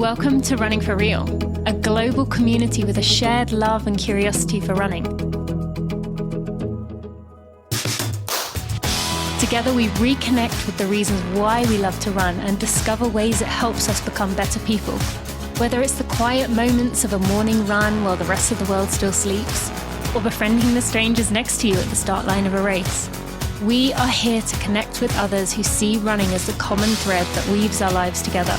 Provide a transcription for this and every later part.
Welcome to Running for Real, a global community with a shared love and curiosity for running. Together we reconnect with the reasons why we love to run and discover ways it helps us become better people. Whether it's the quiet moments of a morning run while the rest of the world still sleeps, or befriending the strangers next to you at the start line of a race, we are here to connect with others who see running as the common thread that weaves our lives together.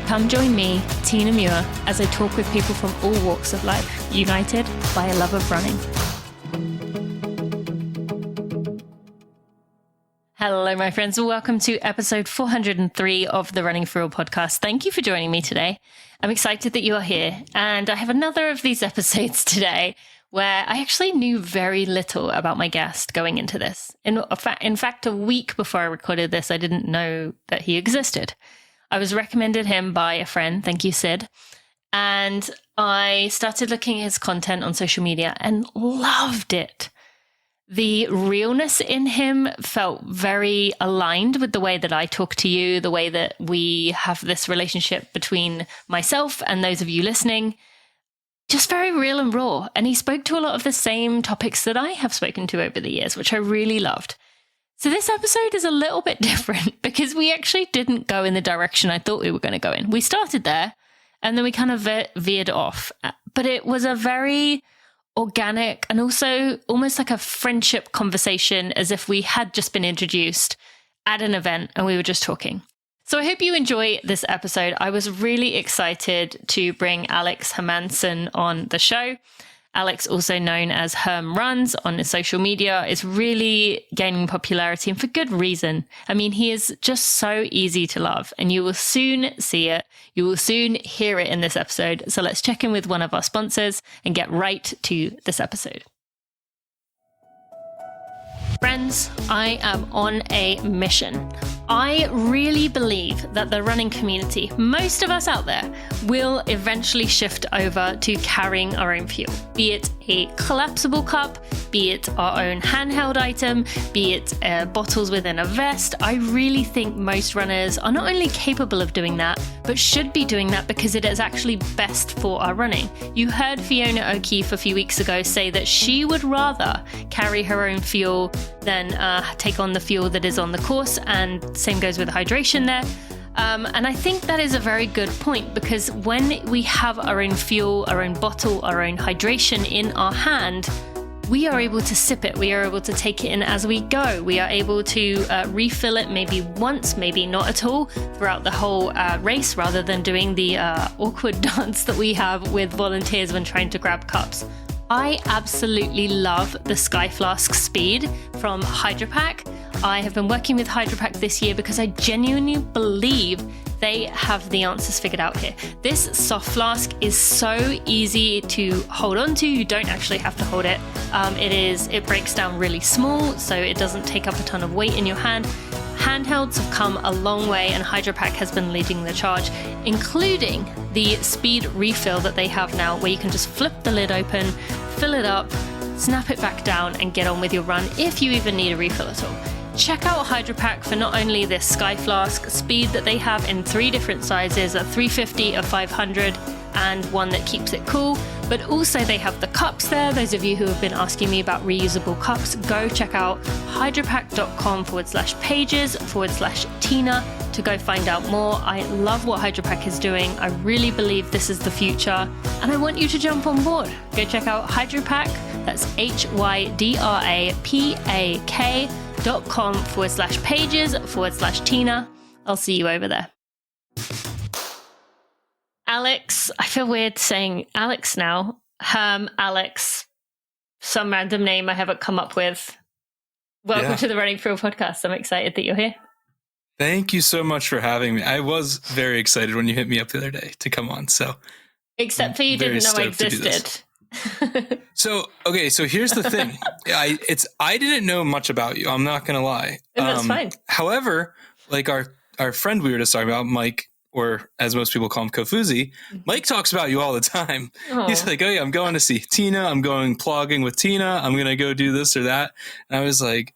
Come join me, Tina Muir, as I talk with people from all walks of life, united by a love of running. Hello, my friends. Welcome to episode 403 of the Running for Real podcast. Thank you for joining me today. I'm excited that you are here. And I have another of these episodes today where I actually knew very little about my guest going into this. In fact, a week before I recorded this, I didn't know that he existed. I was recommended him by a friend. Thank you, Sid. And I started looking at his content on social media and loved it. The realness in him felt very aligned with the way that I talk to you, the way that we have this relationship between myself and those of you listening. Just very real and raw. And he spoke to a lot of the same topics that I have spoken to over the years, which I really loved. So this episode is a little bit different because we actually didn't go in the direction I thought we were going to go in. We started there and then we kind of veered off. But it was a very organic and also almost like a friendship conversation, as if we had just been introduced at an event and we were just talking. So I hope you enjoy this episode. I was really excited to bring Alex Hermanson on the show. Alex, also known as Herm Runs on his social media, is really gaining popularity, and for good reason. I mean, he is just so easy to love, and you will soon see it. You will soon hear it in this episode. So let's check in with one of our sponsors and get right to this episode. Friends, I am on a mission. I really believe that the running community, most of us out there, will eventually shift over to carrying our own fuel. Be it a collapsible cup, be it our own handheld item, be it bottles within a vest. I really think most runners are not only capable of doing that, but should be doing that because it is actually best for our running. You heard Fiona O'Keefe a few weeks ago say that she would rather carry her own fuel than take on the fuel that is on the course, and same goes with hydration there. And I think that is a very good point, because when we have our own fuel, our own bottle, our own hydration in our hand, we are able to sip it. We are able to take it in as we go. We are able to refill it maybe once, maybe not at all throughout the whole race, rather than doing the awkward dance that we have with volunteers when trying to grab cups. I absolutely love the Sky Flask Speed from Hydropack. I have been working with Hydropack this year because I genuinely believe they have the answers figured out here. This soft flask is so easy to hold on to. You don't actually have to hold it. It breaks down really small, so it doesn't take up a ton of weight in your hand. Handhelds have come a long way, and Hydropack has been leading the charge, including the speed refill that they have now, where you can just flip the lid open, fill it up, snap it back down, and get on with your run if you even need a refill at all. Check out Hydropack for not only this Sky Flask Speed that they have in 3 different sizes, a 350, a 500, and one that keeps it cool, but also they have the cups there. Those of you who have been asking me about reusable cups, go check out hydropack.com/pages/Tina to go find out more. I love what Hydropack is doing. I really believe this is the future, and I want you to jump on board. Go check out Hydropack. That's hydrapack.com/pages/Tina. I'll see you over there. Alex, I feel weird saying Alex now. Alex, some random name I haven't come up with. Welcome to the Running for Real podcast. I'm excited that you're here. Thank you so much for having me. I was very excited when you hit me up the other day to come on. So, except for you didn't know I existed. So here's the thing. I didn't know much about you. I'm not going to lie. That's fine. However, like our friend we were just talking about, Mike, or as most people call him, Kofuzi, Mike talks about you all the time. Aww. He's like, oh yeah, I'm going to see Tina. I'm going plogging with Tina. I'm going to go do this or that. And I was like,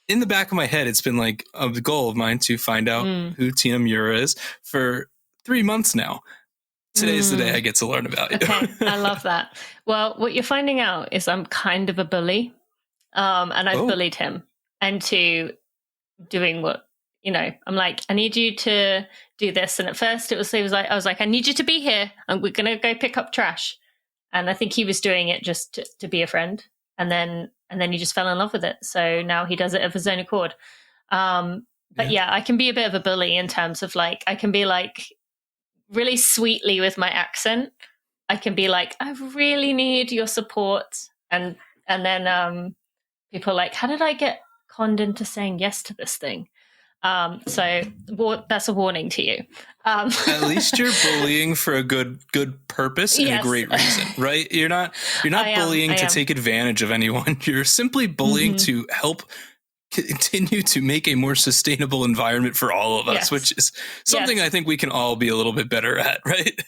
in the back of my head, it's been like a goal of mine to find out who Tina Muir is for 3 months now. Today's the day I get to learn about you. Okay, I love that. Well, what you're finding out is I'm kind of a bully, and I've bullied him into doing what, I'm like, I need you to do this. And at first I was like, I need you to be here and we're going to go pick up trash. And I think he was doing it just to be a friend. And then he just fell in love with it. So now he does it of his own accord. But yeah, I can be a bit of a bully in terms of like, I can be like really sweetly with my accent. I can be like, I really need your support. And then people are like, how did I get conned into saying yes to this thing? So that's a warning to you. At least you're bullying for a good purpose and a great reason, right? You're not bullying to take advantage of anyone. You're simply bullying to help continue to make a more sustainable environment for all of us, which is something I think we can all be a little bit better at, right?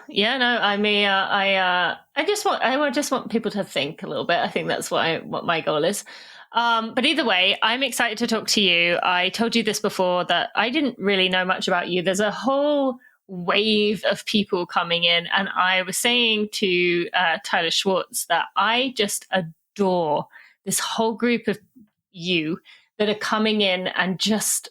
Yeah, no, I mean, I just want people to think a little bit. I think that's what my goal is. But either way, I'm excited to talk to you. I told you this before that I didn't really know much about you. There's a whole wave of people coming in. And I was saying to Tyler Schwartz that I just adore this whole group of you that are coming in and just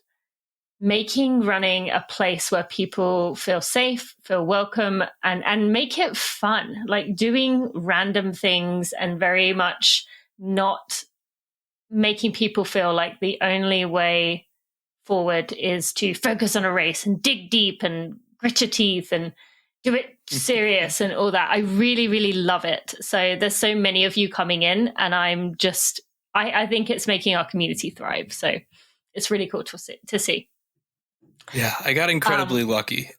making running a place where people feel safe, feel welcome, and make it fun, like doing random things and very much not making people feel like the only way forward is to focus on a race and dig deep and grit your teeth and do it serious and all that. I really, really love it. So there's so many of you coming in, and I'm just, I think it's making our community thrive. So it's really cool to see. Yeah, I got incredibly lucky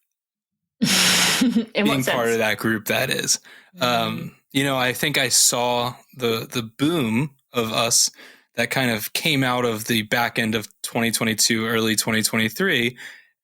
being part of that group. That is, I think I saw the boom of us that kind of came out of the back end of 2022, early 2023.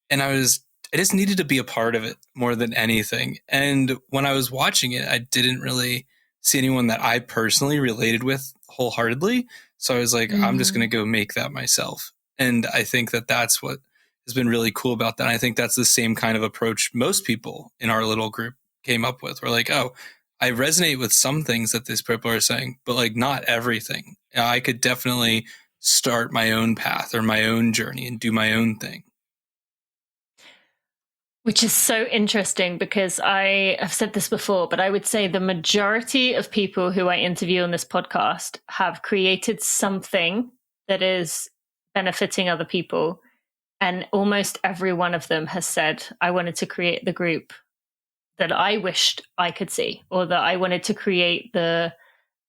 And I just needed to be a part of it more than anything. And when I was watching it, I didn't really see anyone that I personally related with wholeheartedly. So I was like, I'm just going to go make that myself. And I think that that's what has been really cool about that. And I think that's the same kind of approach most people in our little group came up with. We're like, oh, I resonate with some things that these people are saying, but like not everything. I could definitely start my own path or my own journey and do my own thing. Which is so interesting because I have said this before, but I would say the majority of people who I interview on this podcast have created something that is benefiting other people. And almost every one of them has said, I wanted to create the group that I wished I could see, or that I wanted to create the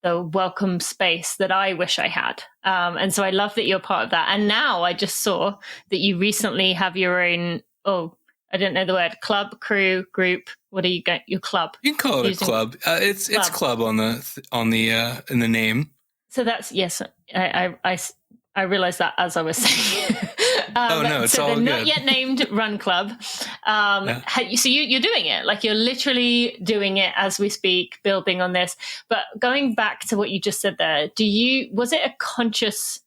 welcome space that I wish I had. And so I love that you're part of that. And now I just saw that you recently have your own, I didn't know the word, club, crew, group. What do you get? Your club. You can call it a club. It's club in the name. So that's, yes, I realized that as I was saying. It's so all they're good. Not yet named Run Club. So you're doing it, like you're literally doing it as we speak, building on this. But going back to what you just said there, was it a conscious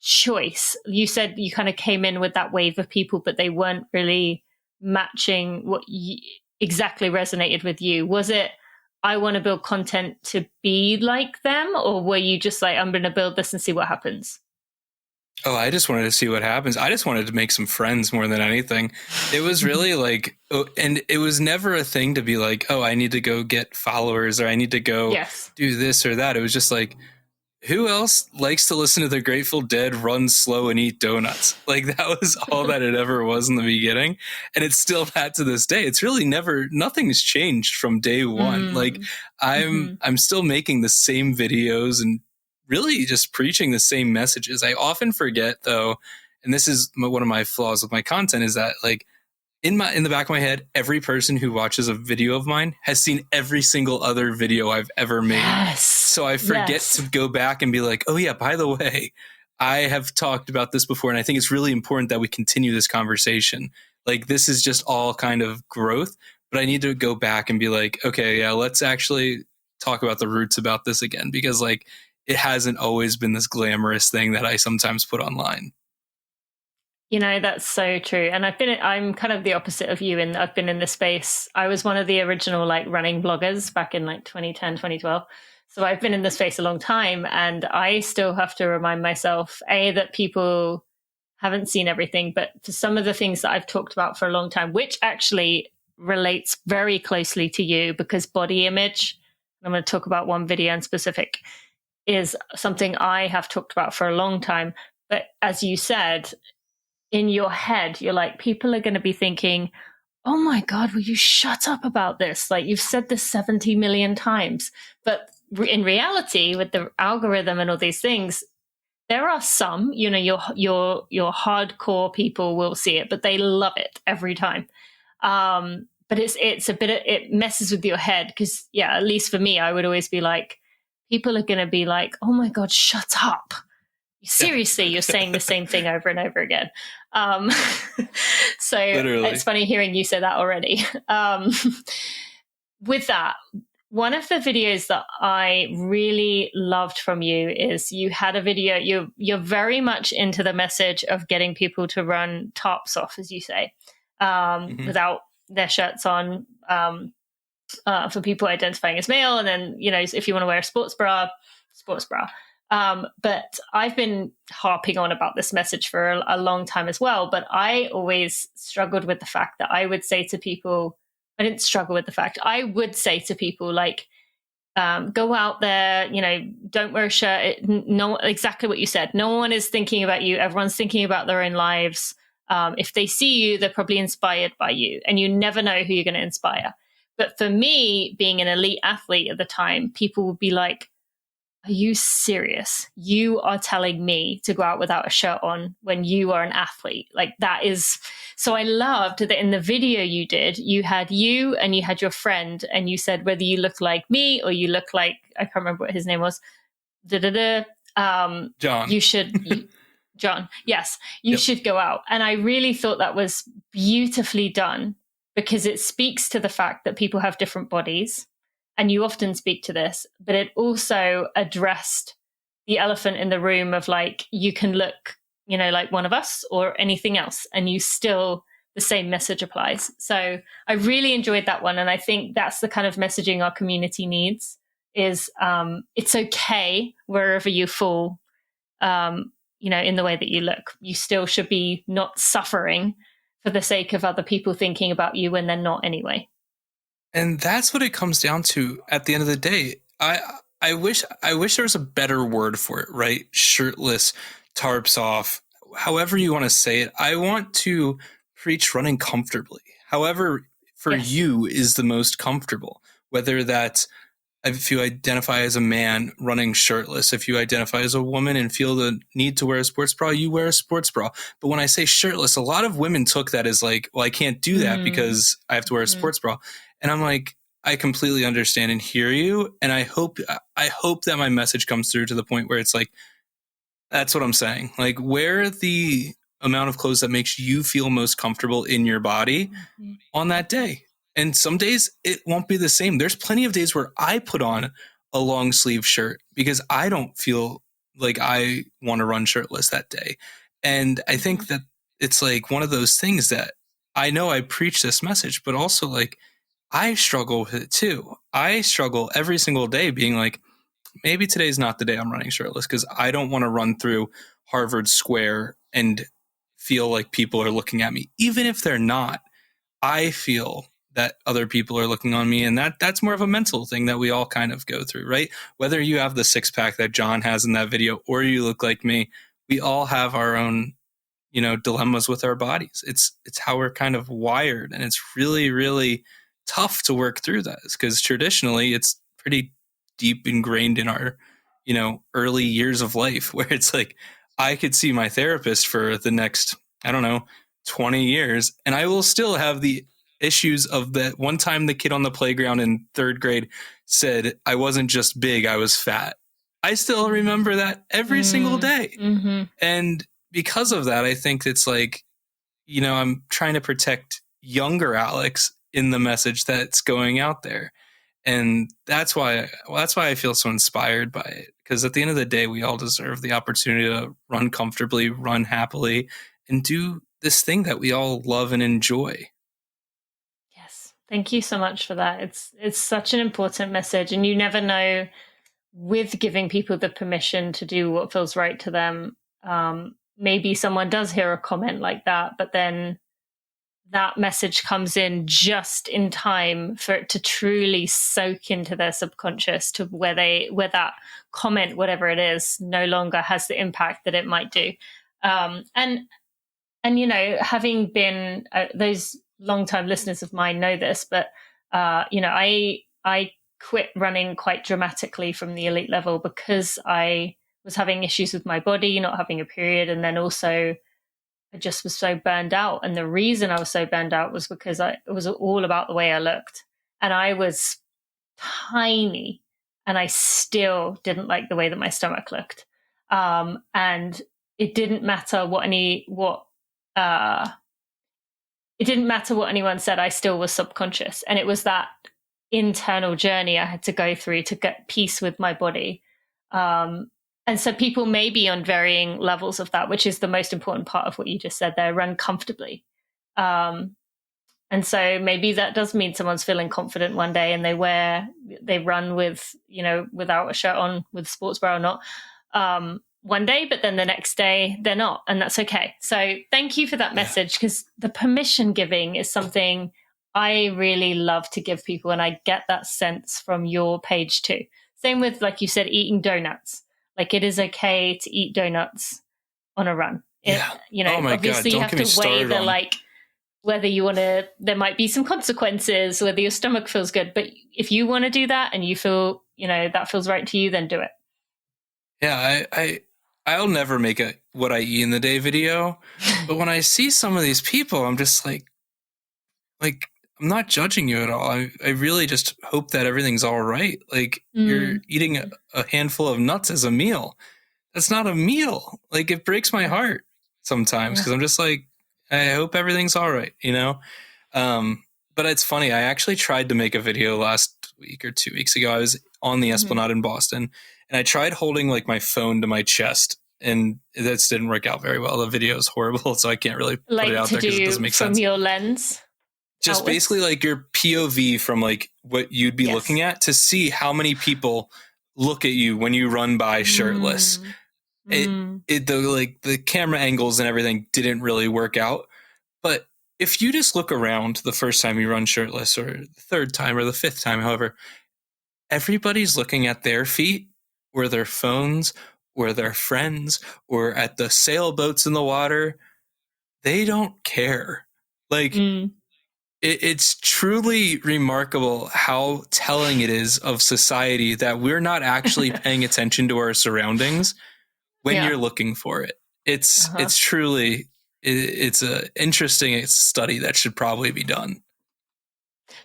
choice? You said you kind of came in with that wave of people, but they weren't really matching what exactly resonated with you. Was it, I want to build content to be like them? Or were you just like, I'm going to build this and see what happens? Oh, I just wanted to see what happens. I just wanted to make some friends more than anything. It was really like, and it was never a thing to be like, oh, I need to go get followers or I need to go do this or that. It was just like, who else likes to listen to the Grateful Dead run slow and eat donuts? Like that was all that it ever was in the beginning. And it's still that to this day. It's really nothing's changed from day one. Like I'm still making the same videos and really just preaching the same messages. I often forget though, and this is one of my flaws with my content, is that like in the back of my head, every person who watches a video of mine has seen every single other video I've ever made. Yes. So I forget to go back and be like, oh yeah, by the way, I have talked about this before. And I think it's really important that we continue this conversation. Like this is just all kind of growth, but I need to go back and be like, okay, yeah, let's actually talk about the roots about this again, because like, it hasn't always been this glamorous thing that I sometimes put online. That's so true. And I'm kind of the opposite of you, and I've been in this space. I was one of the original like running bloggers back in like 2010, 2012. So I've been in this space a long time, and I still have to remind myself, that people haven't seen everything, but for some of the things that I've talked about for a long time, which actually relates very closely to you, because body image, I'm going to talk about one video in specific, is something I have talked about for a long time. But as you said, in your head, you're like, people are going to be thinking, oh my God, will you shut up about this? Like, you've said this 70 million times. But in reality, with the algorithm and all these things, there are some, your hardcore people will see it, but they love it every time. But it's a bit, it messes with your head, because at least for me, I would always be like, people are going to be like, oh my God, shut up. Seriously, you're saying the same thing over and over again. So Literally. It's funny hearing you say that already. With that, one of the videos that I really loved from you is you had a video, you're very much into the message of getting people to run tops off, as you say, without their shirts on, for people identifying as male. And then, if you want to wear a sports bra. But I've been harping on about this message for a long time as well. But I always struggled with the fact that I would say to people, I didn't struggle with the fact, I would say to people like, go out there, don't wear a shirt. No, exactly what you said. No one is thinking about you. Everyone's thinking about their own lives. If they see you, they're probably inspired by you, and you never know who you're going to inspire. But for me, being an elite athlete at the time, people would be like, are you serious? You are telling me to go out without a shirt on when you are an athlete? Like, that is... So I loved that in the video you did, you had you and you had your friend, and you said whether you look like me or you look like, I can't remember what his name was. John. You should... John. Yes. You should go out. And I really thought that was beautifully done, because it speaks to the fact that people have different bodies. And you often speak to this, but it also addressed the elephant in the room of like, you can look, like one of us or anything else, and you still, the same message applies. So I really enjoyed that one. And I think that's the kind of messaging our community needs is, it's okay wherever you fall, in the way that you look. You still should be not suffering for the sake of other people thinking about you when they're not anyway. And that's what it comes down to at the end of the day. I wish there was a better word for it, right? Shirtless, tarps off, however you want to say it. I want to preach running comfortably. However, for you is the most comfortable, whether that's if you identify as a man running shirtless, if you identify as a woman and feel the need to wear a sports bra, you wear a sports bra. But when I say shirtless, a lot of women took that as like, well, I can't do that because I have to wear a sports bra. And I'm like, I completely understand and hear you. And I hope that my message comes through to the point where it's like, that's what I'm saying. Like, wear the amount of clothes that makes you feel most comfortable in your body on that day. And some days it won't be the same. There's plenty of days where I put on a long sleeve shirt because I don't feel like I want to run shirtless that day. And I think that it's like one of those things that I know I preach this message, but also like I struggle with it too. I struggle every single day being like, maybe today's not the day I'm running shirtless because I don't want to run through Harvard Square and feel like people are looking at me. Even if they're not, I feel that other people are looking on me, and that's more of a mental thing that we all kind of go through, right? Whether you have the six pack that John has in that video or you look like me, we all have our own, dilemmas with our bodies. It's how we're kind of wired, and it's really, really tough to work through that because traditionally it's pretty deep ingrained in our, early years of life where it's like, I could see my therapist for the next, 20 years, and I will still have the issues of that one time the kid on the playground in third grade said, I wasn't just big, I was fat. I still remember that every single day. Mm-hmm. And because of that, I think it's like, I'm trying to protect younger Alex in the message that's going out there. And that's why I feel so inspired by it. Because at the end of the day, we all deserve the opportunity to run comfortably, run happily, and do this thing that we all love and enjoy. Yes. Thank you so much for that. It's such an important message, and you never know with giving people the permission to do what feels right to them. Maybe someone does hear a comment like that, but then that message comes in just in time for it to truly soak into their subconscious to where that comment, whatever it is, no longer has the impact that it might do. And you know, having been those long-time listeners of mine know this, but you know, I quit running quite dramatically from the elite level because I was having issues with my body, not having a period, and then also I just was so burned out. And the reason I was so burned out was because it was all about the way I looked, and I was tiny, and I still didn't like the way that my stomach looked. And it didn't matter what anyone said. I still was subconscious, and it was that internal journey I had to go through to get peace with my body. And so people may be on varying levels of that, which is the most important part of what you just said there, run comfortably. And so maybe that does mean someone's feeling confident one day and they run with, you know, without a shirt on, with a sports bra or not, one day, but then the next day they're not, and that's okay. So thank you for that message, because the permission giving is something I really love to give people, and I get that sense from your page too. Same with, like you said, eating donuts. Like, it is okay to eat donuts on a run. You know, obviously you have to weigh the like whether you want to. There might be some consequences, whether your stomach feels good. But if you want to do that and you feel, you know, that feels right to you, then do it. Yeah, I'll never make a what I eat in the day video, but when I see some of these people, I'm just like I'm not judging you at all. I really just hope that everything's all right. Like, you're eating a handful of nuts as a meal. That's not a meal. Like, it breaks my heart sometimes because I'm just like, I hope everything's all right, you know? But it's funny. I actually tried to make a video last week or 2 weeks ago. I was on the Esplanade in Boston, and I tried holding like my phone to my chest, and that didn't work out very well. The video is horrible, so I can't really put it out there because it doesn't make sense. From your lens? Just basically like your POV from like what you'd be looking at to see how many people look at you when you run by shirtless. The camera angles and everything didn't really work out. But if you just look around the first time you run shirtless, or the third time or the fifth time, however, everybody's looking at their feet or their phones or their friends or at the sailboats in the water. They don't care. Like, it's truly remarkable how telling it is of society that we're not actually paying attention to our surroundings when you're looking for it. It's truly, it's an interesting study that should probably be done.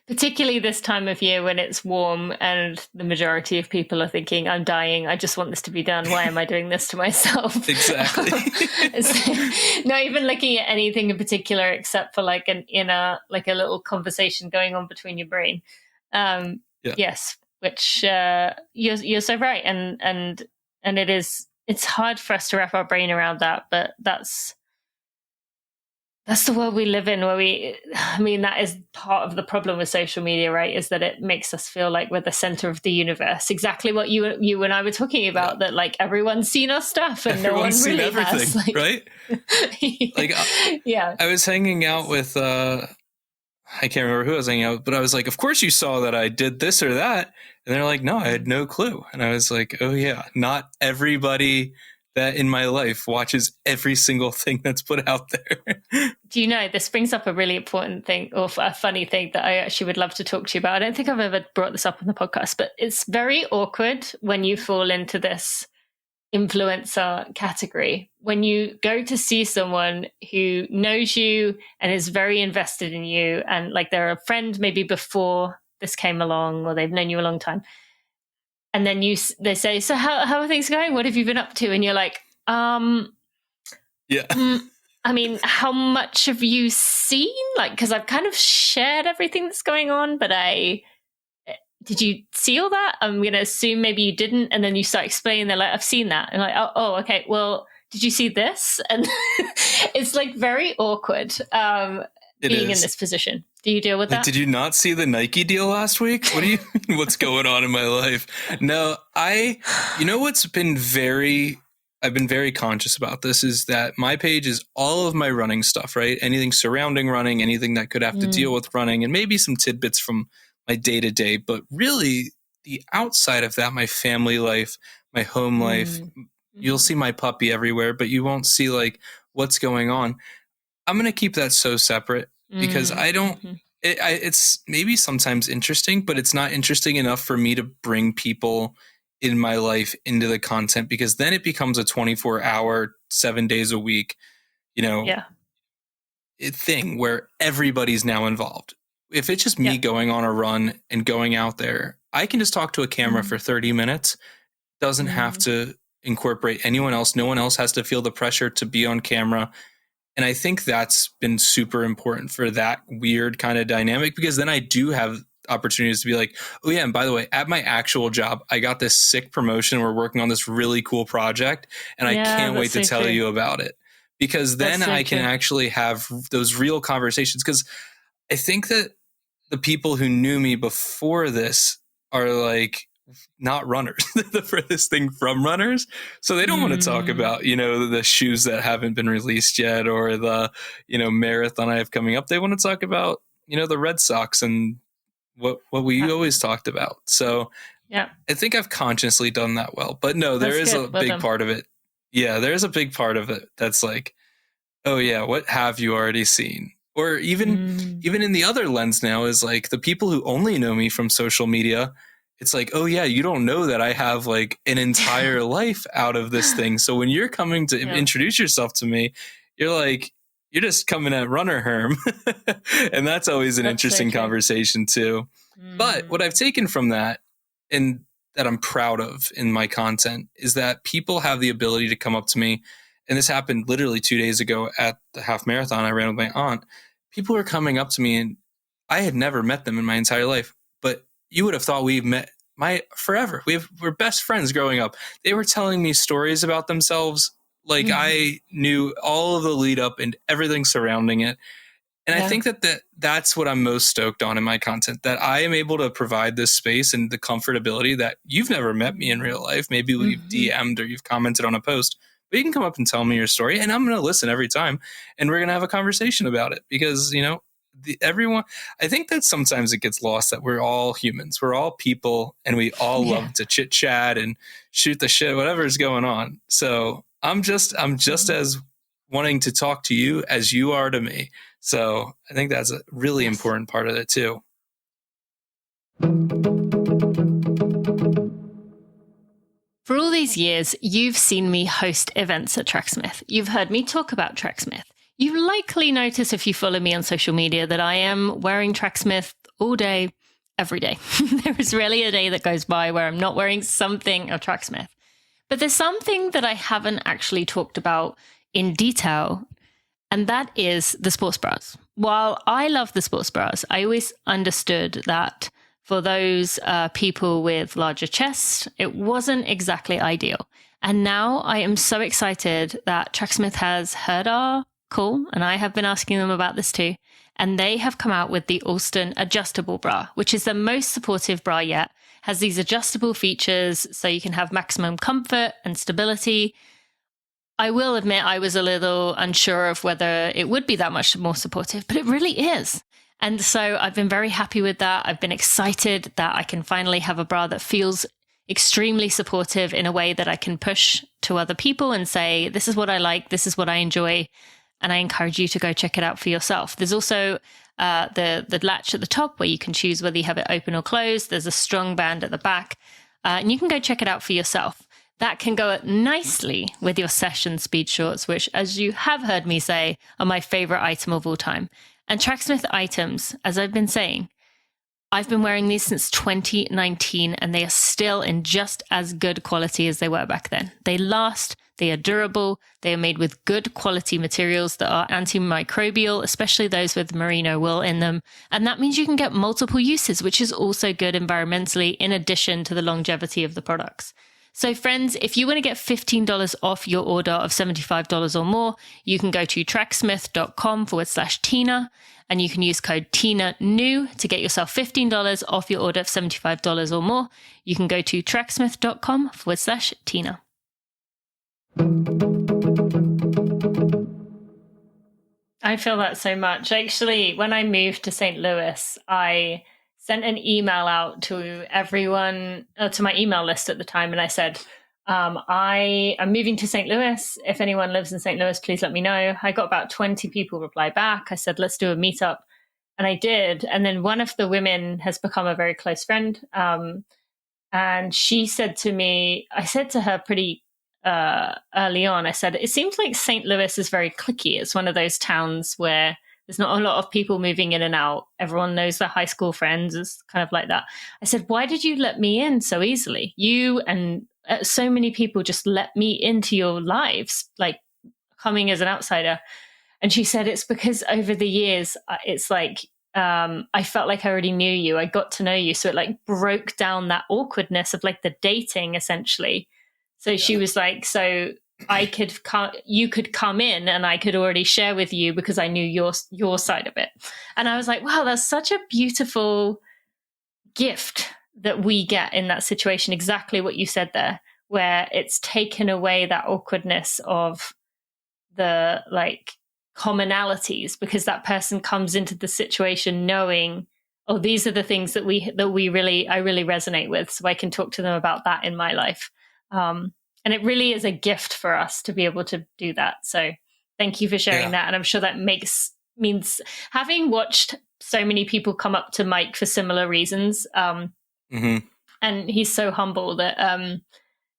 Particularly this time of year when it's warm and the majority of people are thinking, I'm dying, I just want this to be done. Why am I doing this to myself? Exactly. Not even looking at anything in particular except for like a little conversation going on between your brain. Yes, which you're so right. And it's hard for us to wrap our brain around that, but that's the world we live in, that is part of the problem with social media, right? Is that it makes us feel like we're the center of the universe. Exactly what you and I were talking about, that like everyone's seen our stuff and everyone's no one really seen everything, has. Like, right? I was hanging out with, I can't remember who I was hanging out with, but I was like, of course you saw that I did this or that. And they're like, no, I had no clue. And I was like, oh yeah, not everybody that in my life watches every single thing that's put out there. Do you know, this brings up a really important thing, or a funny thing that I actually would love to talk to you about. I don't think I've ever brought this up on the podcast, but it's very awkward when you fall into this influencer category. When you go to see someone who knows you and is very invested in you, and like they're a friend maybe before this came along, or they've known you a long time. And then they say, so how are things going? What have you been up to? And you're like, I mean, how much have you seen? Like, because I've kind of shared everything that's going on, but did you see all that? I'm going to assume maybe you didn't. And then you start explaining, they're like, I've seen that. And like, oh, okay. Well, did you see this? And it's like very awkward being in this position. Do you deal with that? Did you not see the Nike deal last week? What do you mean? What's going on in my life? No, what's been I've been very conscious about this is that my page is all of my running stuff, right? Anything surrounding running, anything that could have to deal with running, and maybe some tidbits from my day to day. But really, the outside of that, my family life, my home life, you'll see my puppy everywhere, but you won't see like what's going on. I'm going to keep that so separate because I don't, it's maybe sometimes interesting, but it's not interesting enough for me to bring people in my life into the content, because then it becomes a 24-hour, 7 days a week, thing where everybody's now involved. If it's just me going on a run and going out there, I can just talk to a camera for 30 minutes. Doesn't have to incorporate anyone else. No one else has to feel the pressure to be on camera. And I think that's been super important for that weird kind of dynamic, because then I do have opportunities to be like, oh yeah, and by the way, at my actual job, I got this sick promotion. We're working on this really cool project, and I can't wait to tell you about it, because then I can actually have those real conversations. Because I think that the people who knew me before this are like not runners, the furthest thing from runners. So they don't want to talk about, the shoes that haven't been released yet, or the, marathon I have coming up. They want to talk about, the Red Sox and what we always talked about. So I think I've consciously done that well, but no, there is a big part of it. Yeah, there's a big part of it that's like, oh yeah, what have you already seen? Or even in the other lens now is like the people who only know me from social media. It's like, oh yeah, you don't know that I have like an entire life out of this thing. So when you're coming to introduce yourself to me, you're like, you're just coming at Runner Herm. And that's always an interesting conversation too. But what I've taken from that, and that I'm proud of in my content, is that people have the ability to come up to me. And this happened literally 2 days ago at the half marathon I ran with my aunt. People were coming up to me, and I had never met them in my entire life, but you would have thought we've met forever. We're best friends growing up. They were telling me stories about themselves. Like I knew all of the lead up and everything surrounding it. And I think that's what I'm most stoked on in my content, that I am able to provide this space and the comfortability that you've never met me in real life. Maybe we've DM'd or you've commented on a post, but you can come up and tell me your story, and I'm going to listen every time, and we're going to have a conversation about it, because, everyone, I think that sometimes it gets lost that we're all humans, we're all people, and we all love to chit chat and shoot the shit, whatever's going on. So I'm just as wanting to talk to you as you are to me. So I think that's a really important part of it too. For all these years, you've seen me host events at Tracksmith. You've heard me talk about Tracksmith. You likely notice, if you follow me on social media, that I am wearing Tracksmith all day, every day. There is rarely a day that goes by where I'm not wearing something of Tracksmith. But there's something that I haven't actually talked about in detail, and that is the sports bras. While I love the sports bras, I always understood that for those people with larger chests, it wasn't exactly ideal. And now I am so excited that Tracksmith has heard our call, and I have been asking them about this too. And they have come out with the Alston adjustable bra, which is the most supportive bra yet. Has these adjustable features so you can have maximum comfort and stability. I will admit I was a little unsure of whether it would be that much more supportive, but it really is. And so I've been very happy with that. I've been excited that I can finally have a bra that feels extremely supportive in a way that I can push to other people and say, this is what I like, this is what I enjoy. And I encourage you to go check it out for yourself. There's also the latch at the top where you can choose whether you have it open or closed. There's a strong band at the back. And you can go check it out for yourself. That can go nicely with your session speed shorts, which, as you have heard me say, are my favorite item of all time. And Tracksmith items, as I've been saying, I've been wearing these since 2019, and they are still in just as good quality as they were back then. They last, they are durable, they are made with good quality materials that are antimicrobial, especially those with merino wool in them. And that means you can get multiple uses, which is also good environmentally, in addition to the longevity of the products. So friends, if you want to get $15 off your order of $75 or more, you can go to tracksmith.com/Tina and you can use code TINANEW to get yourself $15 off your order of $75 or more. You can go to tracksmith.com/Tina. I feel that so much. Actually, when I moved to St. Louis, I sent an email out to everyone, to my email list at the time, and I said, I am moving to St. Louis. If anyone lives in St. Louis, please let me know. I got about 20 people reply back. I said, let's do a meetup. And I did. And then one of the women has become a very close friend. And she said to me, I said to her pretty early on, I said, it seems like St. Louis is very cliquey. It's one of those towns where there's not a lot of people moving in and out. Everyone knows their high school friends. It's kind of like that. I said, why did you let me in so easily? You and so many people just let me into your lives, like coming as an outsider. And she said, it's because over the years, it's like, I felt like I already knew you. I got to know you. So it like broke down that awkwardness of like the dating essentially. So she was like, so you could come in and I could already share with you because I knew your side of it. And I was like, wow, that's such a beautiful gift that we get in that situation. Exactly what you said there, where it's taken away that awkwardness of the like commonalities because that person comes into the situation knowing, oh, these are the things that I really resonate with. So I can talk to them about that in my life. And it really is a gift for us to be able to do that. So thank you for sharing that. And I'm sure that means having watched so many people come up to Mike for similar reasons. And he's so humble that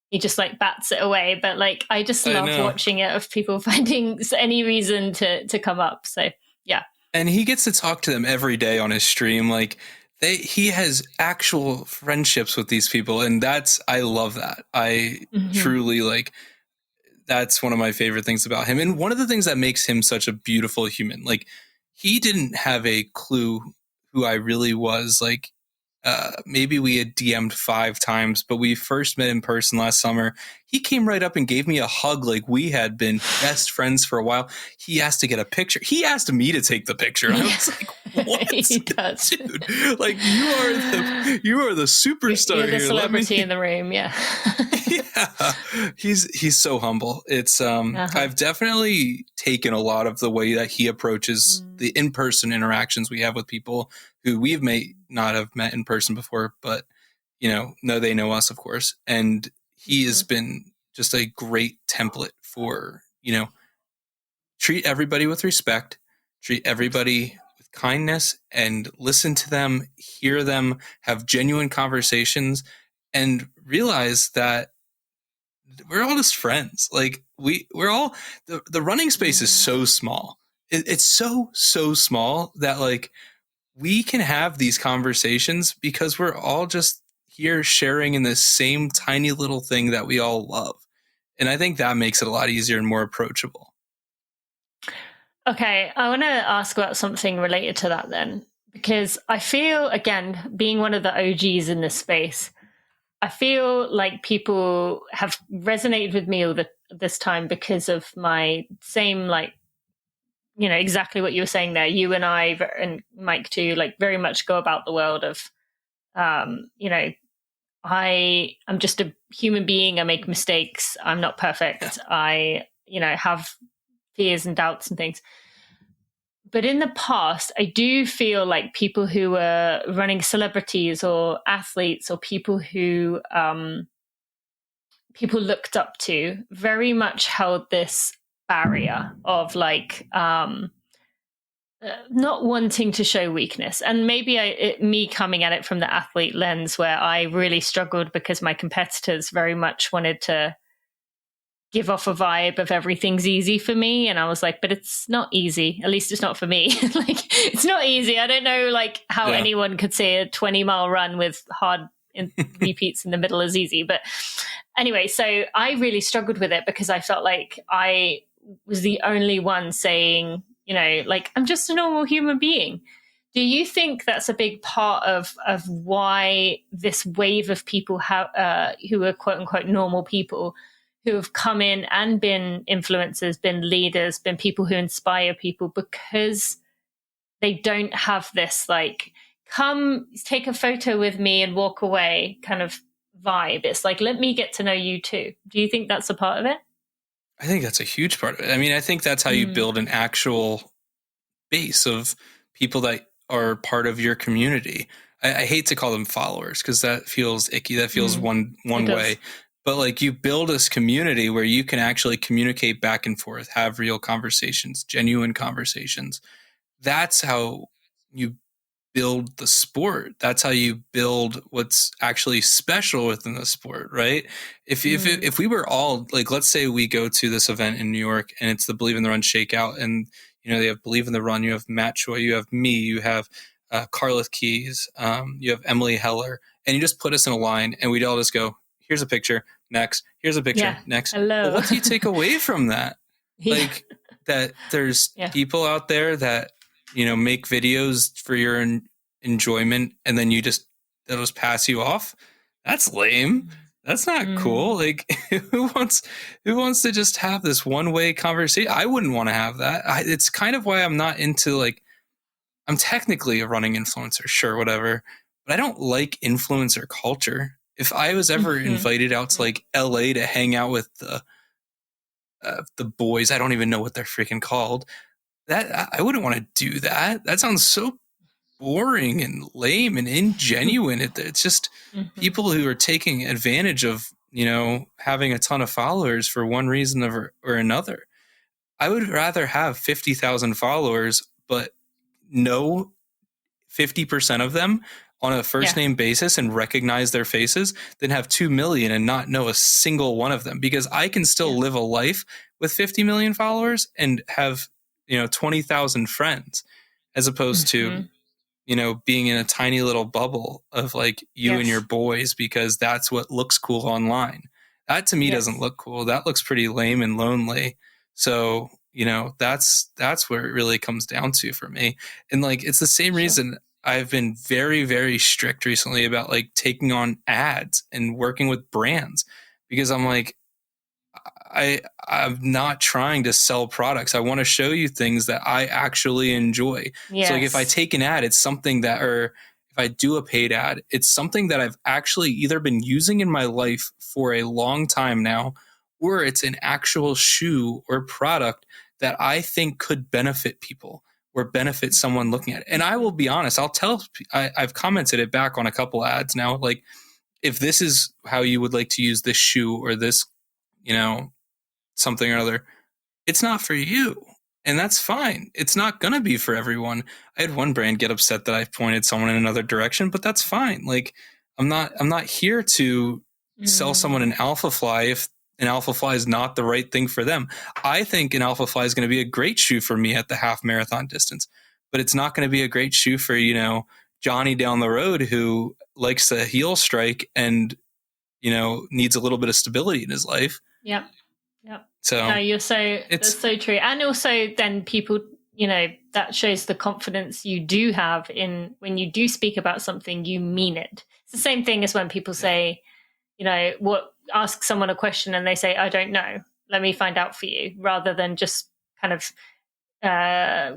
he just like bats it away. But like, I just love watching it of people finding any reason to come up. So yeah. And he gets to talk to them every day on his stream. Like, he has actual friendships with these people, and I love that. I truly like, that's one of my favorite things about him. And one of the things that makes him such a beautiful human, like he didn't have a clue who I really was. Like, maybe we had DM'd 5 times, but we first met in person last summer. He came right up and gave me a hug. Like we had been best friends for a while. He asked to get a picture. He asked me to take the picture. And I was like, what? He does. Dude, like you are the superstar. You're the here. celebrity in the room. Yeah. Yeah. He's so humble. It's, I've definitely taken a lot of the way that he approaches the in-person interactions we have with people who we may not have met in person before, but no, they know us, of course. And he has been just a great template for, treat everybody with respect, treat everybody with kindness, and listen to them, hear them, have genuine conversations, and realize that we're all just friends. Like we're all, the running space is so small. It's so small that like we can have these conversations because we're all just here sharing in this same tiny little thing that we all love. And I think that makes it a lot easier and more approachable. Okay, I want to ask about something related to that then, because I feel, again, being one of the OGs in this space, I feel like people have resonated with me this time because of my same, like, exactly what you were saying there. You and I and Mike too, like very much go about the world of, I'm just a human being. I make mistakes. I'm not perfect. I, have fears and doubts and things. But in the past, I do feel like people who were running celebrities or athletes or people who people looked up to very much held this barrier of like not wanting to show weakness. And maybe me coming at it from the athlete lens where I really struggled because my competitors very much wanted to give off a vibe of everything's easy for me. And I was like, but it's not easy. At least it's not for me. Like, it's not easy. I don't know like how anyone could say a 20-mile run with hard repeats in the middle is easy. But anyway, so I really struggled with it because I felt like I was the only one saying, like, I'm just a normal human being. Do you think that's a big part of why this wave of people who are quote unquote normal people who have come in and been influencers, been leaders, been people who inspire people, because they don't have this like, come take a photo with me and walk away kind of vibe? It's like, let me get to know you too. Do you think that's a part of it? I think that's a huge part of it. I mean, I think that's how you build an actual base of people that are part of your community. I hate to call them followers because that feels icky. That feels one way. But like, you build this community where you can actually communicate back and forth, have real conversations, genuine conversations. That's how you build the sport. That's how you build what's actually special within the sport, right? If we were all like, let's say we go to this event in New York and it's the Believe in the Run shakeout, and you know, they have Believe in the Run, you have Matt Choi, you have me, you have Carlith Keys, you have Emily Heller, and you just put us in a line and we'd all just go, here's a picture, next, here's a picture, next. Hello. Well, what do you take away from that? Like, that there's people out there that, you know, make videos for your enjoyment, and then they'll just pass you off. That's lame. That's not cool. Like, who wants to just have this one-way conversation? I wouldn't want to have that. It's kind of why I'm not into, like, I'm technically a running influencer, sure, whatever, but I don't like influencer culture. If I was ever invited out to like LA to hang out with the boys, I don't even know what they're freaking called, that I wouldn't want to do that. That sounds so boring and lame and ingenuine. It's just people who are taking advantage of, you know, having a ton of followers for one reason or another. I would rather have 50,000 followers, but know 50% of them on a first name basis and recognize their faces than have 2 million and not know a single one of them, because I can still live a life with 50 million followers and have, you know, 20,000 friends, as opposed to, you know, being in a tiny little bubble of like you and your boys, because that's what looks cool online. That to me doesn't look cool. That looks pretty lame and lonely. So, you know, that's where it really comes down to for me. And like, it's the same reason I've been very, very strict recently about like taking on ads and working with brands, because I'm like, I'm not trying to sell products. I want to show you things that I actually enjoy. So like, if I take an ad, it's something that, or if I do a paid ad, it's something that I've actually either been using in my life for a long time now, or it's an actual shoe or product that I think could benefit people or benefit someone looking at it. And I will be honest, I've commented it back on a couple ads now. Like, if this is how you would like to use this shoe or this, you know, something or other, it's not for you. And that's fine. It's not going to be for everyone. I had one brand get upset that I pointed someone in another direction, but that's fine. Like, I'm not here to sell someone an Alpha Fly if an Alpha Fly is not the right thing for them. I think an Alpha Fly is going to be a great shoe for me at the half marathon distance, but it's not going to be a great shoe for, you know, Johnny down the road who likes to heel strike and, you know, needs a little bit of stability in his life. Yep. So no, that's so true. And also then people, you know, that shows the confidence you do have in when you do speak about something, you mean it. It's the same thing as when people say, you know, ask someone a question and they say, I don't know, let me find out for you, rather than just kind of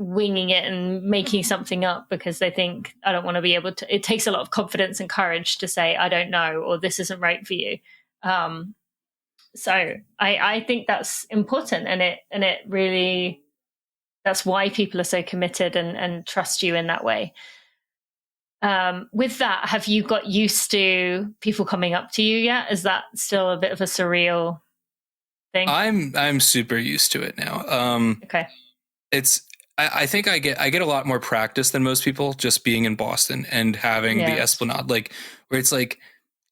winging it and making something up because they think, I don't want to be able to. It takes a lot of confidence and courage to say, I don't know, or this isn't right for you. So I think that's important, and it really, that's why people are so committed and trust you in that way. With that, have you got used to people coming up to you yet? Is that still a bit of a surreal thing? I'm super used to it now. Okay. I think I get a lot more practice than most people just being in Boston and having the Esplanade, like, where it's like,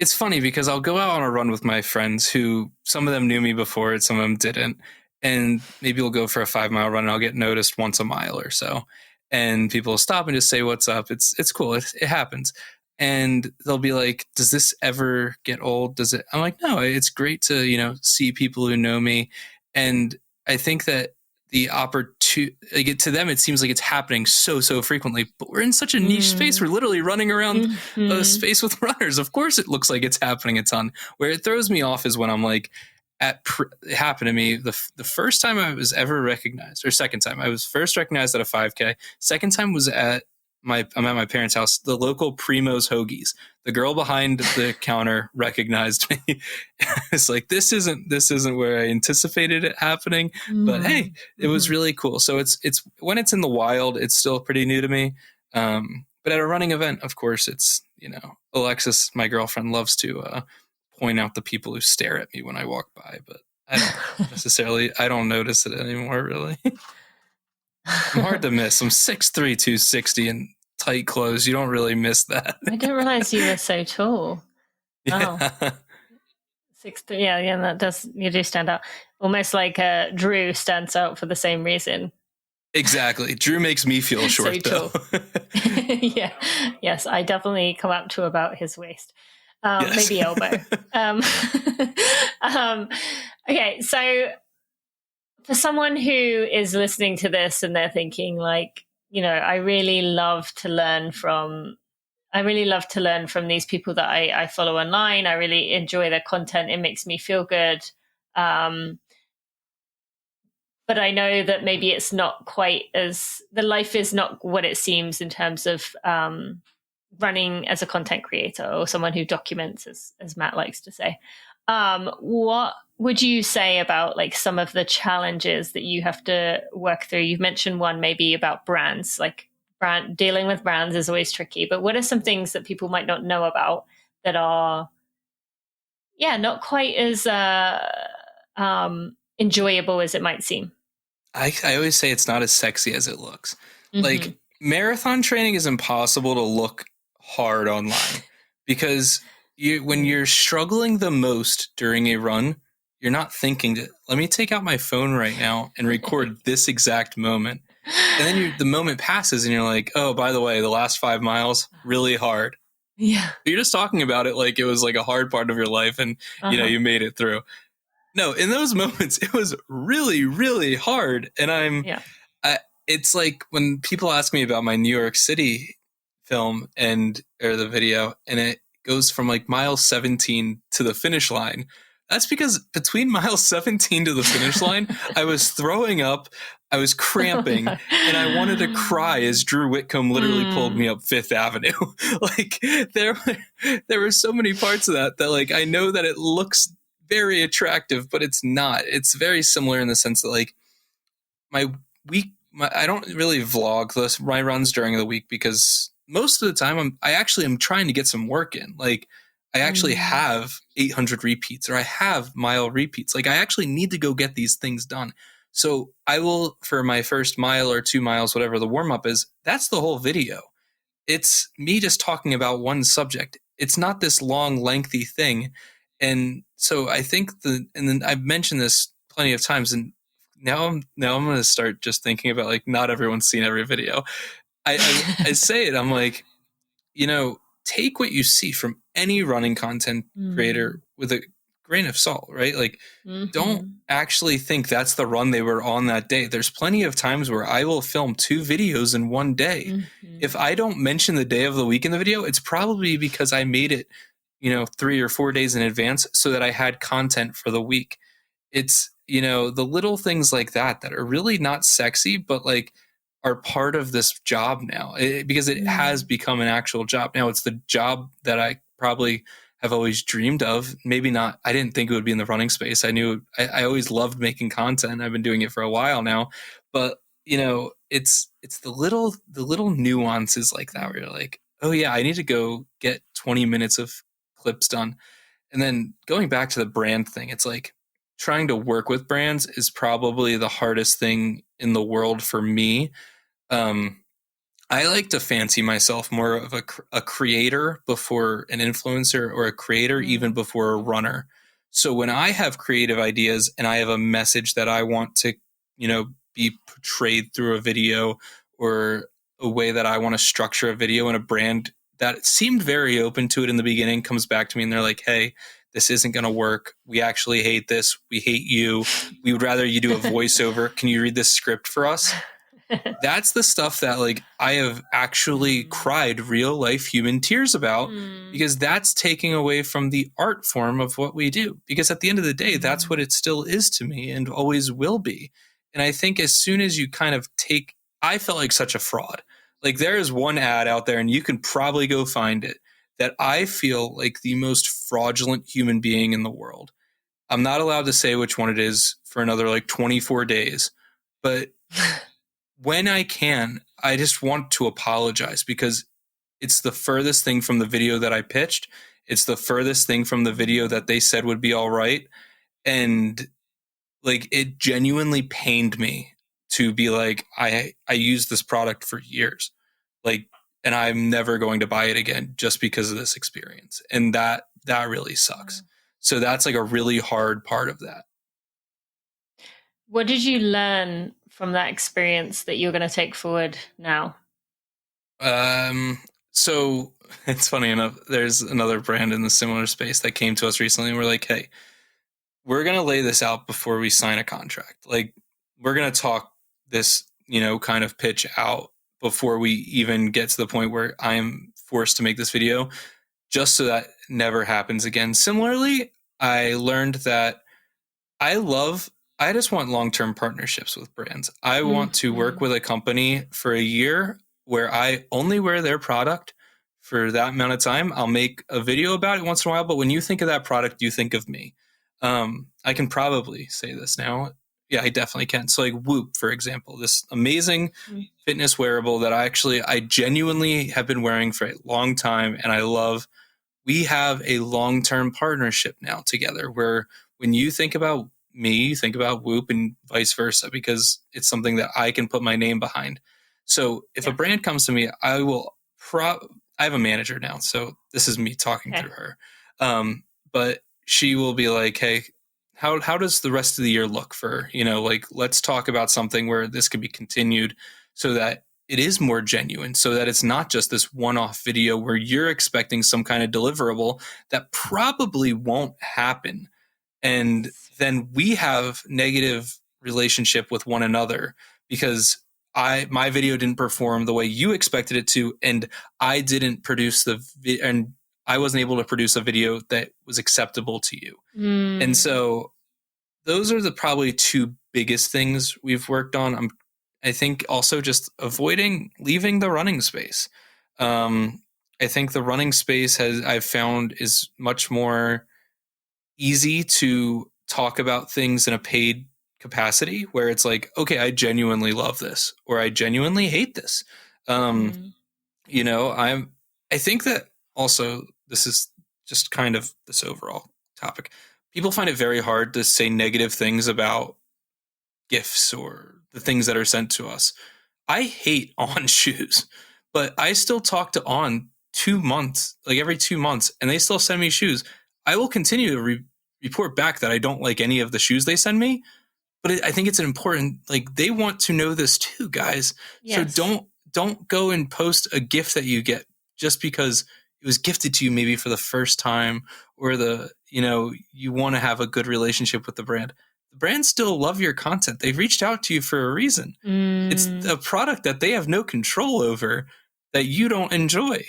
it's funny because I'll go out on a run with my friends who, some of them knew me before and some of them didn't. And maybe we'll go for a 5-mile run and I'll get noticed once a mile or so. And people will stop and just say, what's up? It's cool. It happens. And they'll be like, does this ever get old? I'm like, no, it's great to, you know, see people who know me. And I think that the opportunity to them, it seems like it's happening so frequently, but we're in such a niche space. We're literally running around a space with runners. Of course it looks like it's happening a ton. Where it throws me off is when I'm like, it happened to me the first time I was ever recognized, or second time. I was first recognized at a 5K. Second time was I'm at my parents' house, the local Primo's Hoagies. The girl behind the counter recognized me. It's like, this isn't where I anticipated it happening, but hey, it was really cool. So it's when it's in the wild, it's still pretty new to me. But at a running event, of course, it's, Alexis, my girlfriend, loves to point out the people who stare at me when I walk by, but I don't notice it anymore, really. I'm hard to miss. I'm 6'3", 260 in tight clothes. You don't really miss that. I didn't realize you were so tall. Yeah. Oh. 6'3", yeah, you do stand out. Almost like Drew stands out for the same reason. Exactly. Drew makes me feel short, so though. Yeah. Yes, I definitely come up to about his waist. Yes. Maybe elbow. Okay, so for someone who is listening to this and they're thinking like, I really love to learn from these people that I follow online. I really enjoy their content. It makes me feel good. But I know that maybe it's not quite the life is not what it seems in terms of running as a content creator or someone who documents, as Matt likes to say. What would you say about like some of the challenges that you have to work through? You've mentioned one maybe about brands, like dealing with brands is always tricky, but what are some things that people might not know about that are, not quite as enjoyable as it might seem? I always say it's not as sexy as it looks. Like marathon training is impossible to look hard online because when you're struggling the most during a run, you're not thinking let me take out my phone right now and record this exact moment. And then the moment passes and you're like, oh, by the way, the last 5 miles, really hard. Yeah. You're just talking about it like it was like a hard part of your life and, you made it through. No, in those moments, it was really, really hard. And it's like when people ask me about my New York City film or the video, and it goes from like mile 17 to the finish line. That's because between mile 17 to the finish line, I was throwing up, I was cramping, and I wanted to cry as Drew Whitcomb literally pulled me up Fifth Avenue. Like there were so many parts of that like I know that it looks very attractive, but it's not. It's very similar in the sense that like I don't really vlog my runs during the week because most of the time I actually am trying to get some work in. Like I actually have 800 repeats or I have mile repeats. Like I actually need to go get these things done. So I will, for my first mile or 2 miles, whatever the warm up is, that's the whole video. It's me just talking about one subject. It's not this long, lengthy thing. And so I think and then I've mentioned this plenty of times, and now I'm going to start just thinking about like not everyone's seen every video. I say it, I'm like, take what you see from any running content creator with a grain of salt, right? Like don't actually think that's the run they were on that day. There's plenty of times where I will film 2 videos in one day. If I don't mention the day of the week in the video, it's probably because I made it 3 or 4 days in advance so that I had content for the week. It's, the little things like that are really not sexy, but like are part of this job now because it has become an actual job. Now it's the job that I probably have always dreamed of. Maybe not. I didn't think it would be in the running space. I knew I always loved making content. I've been doing it for a while now, but it's the little nuances like that where you're like, oh yeah, I need to go get 20 minutes of clips done. And then going back to the brand thing, it's like trying to work with brands is probably the hardest thing in the world for me. I like to fancy myself more of a creator before an influencer, or a creator even before a runner. So when I have creative ideas and I have a message that I want to, be portrayed through a video, or a way that I want to structure a video, and a brand that seemed very open to it in the beginning comes back to me and they're like, hey, this isn't going to work. We actually hate this. We hate you. We would rather you do a voiceover. Can you read this script for us? That's the stuff that like I have actually cried real life human tears about, because that's taking away from the art form of what we do. Because at the end of the day, that's what it still is to me and always will be. And I think as soon as you kind of I felt like such a fraud. Like there is one ad out there and you can probably go find it that I feel like the most fraudulent human being in the world. I'm not allowed to say which one it is for another like 24 days, but when I can, I just want to apologize because it's the furthest thing from the video that I pitched. It's the furthest thing from the video that they said would be all right. And like, it genuinely pained me to be like, I used this product for years, like, and I'm never going to buy it again just because of this experience. And that really sucks. So that's like a really hard part of that. What did you learn from that experience that you're going to take forward now? So it's funny enough, there's another brand in the similar space that came to us recently and we're like, hey, we're going to lay this out before we sign a contract. Like, we're going to talk this, kind of pitch out before we even get to the point where I am forced to make this video, just so that never happens again. Similarly, I learned that I just want long-term partnerships with brands. I want to work with a company for a year where I only wear their product for that amount of time. I'll make a video about it once in a while, but when you think of that product, you think of me. I can probably say this now. Yeah, I definitely can. So like Whoop, for example, this amazing fitness wearable that I genuinely have been wearing for a long time and I love. We have a long-term partnership now together where when you think about me, you think about Whoop and vice versa, because it's something that I can put my name behind. So if a brand comes to me, I have a manager now. So this is me talking through her. But she will be like, hey, how does the rest of the year look for, like, let's talk about something where this could be continued so that it is more genuine, so that it's not just this one-off video where you're expecting some kind of deliverable that probably won't happen. And then we have negative relationship with one another because my video didn't perform the way you expected it to, and I didn't produce and I wasn't able to produce a video that was acceptable to you. And so those are the probably two biggest things we've worked on. I think also just avoiding leaving the running space. I think the running space I've found is much more easy to talk about things in a paid capacity where it's like, okay, I genuinely love this or I genuinely hate this. I think that also this is just kind of this overall topic. People find it very hard to say negative things about gifts or the things that are sent to us. I hate On shoes, but I still talk to On 2 months, like every 2 months, and they still send me shoes. I will continue to report back that I don't like any of the shoes they send me, but I think it's an important, like, they want to know this too, guys. Yes. So don't go and post a gift that you get just because it was gifted to you maybe for the first time, or you want to have a good relationship with the brand. The brands still love your content. They've reached out to you for a reason. It's a product that they have no control over that you don't enjoy.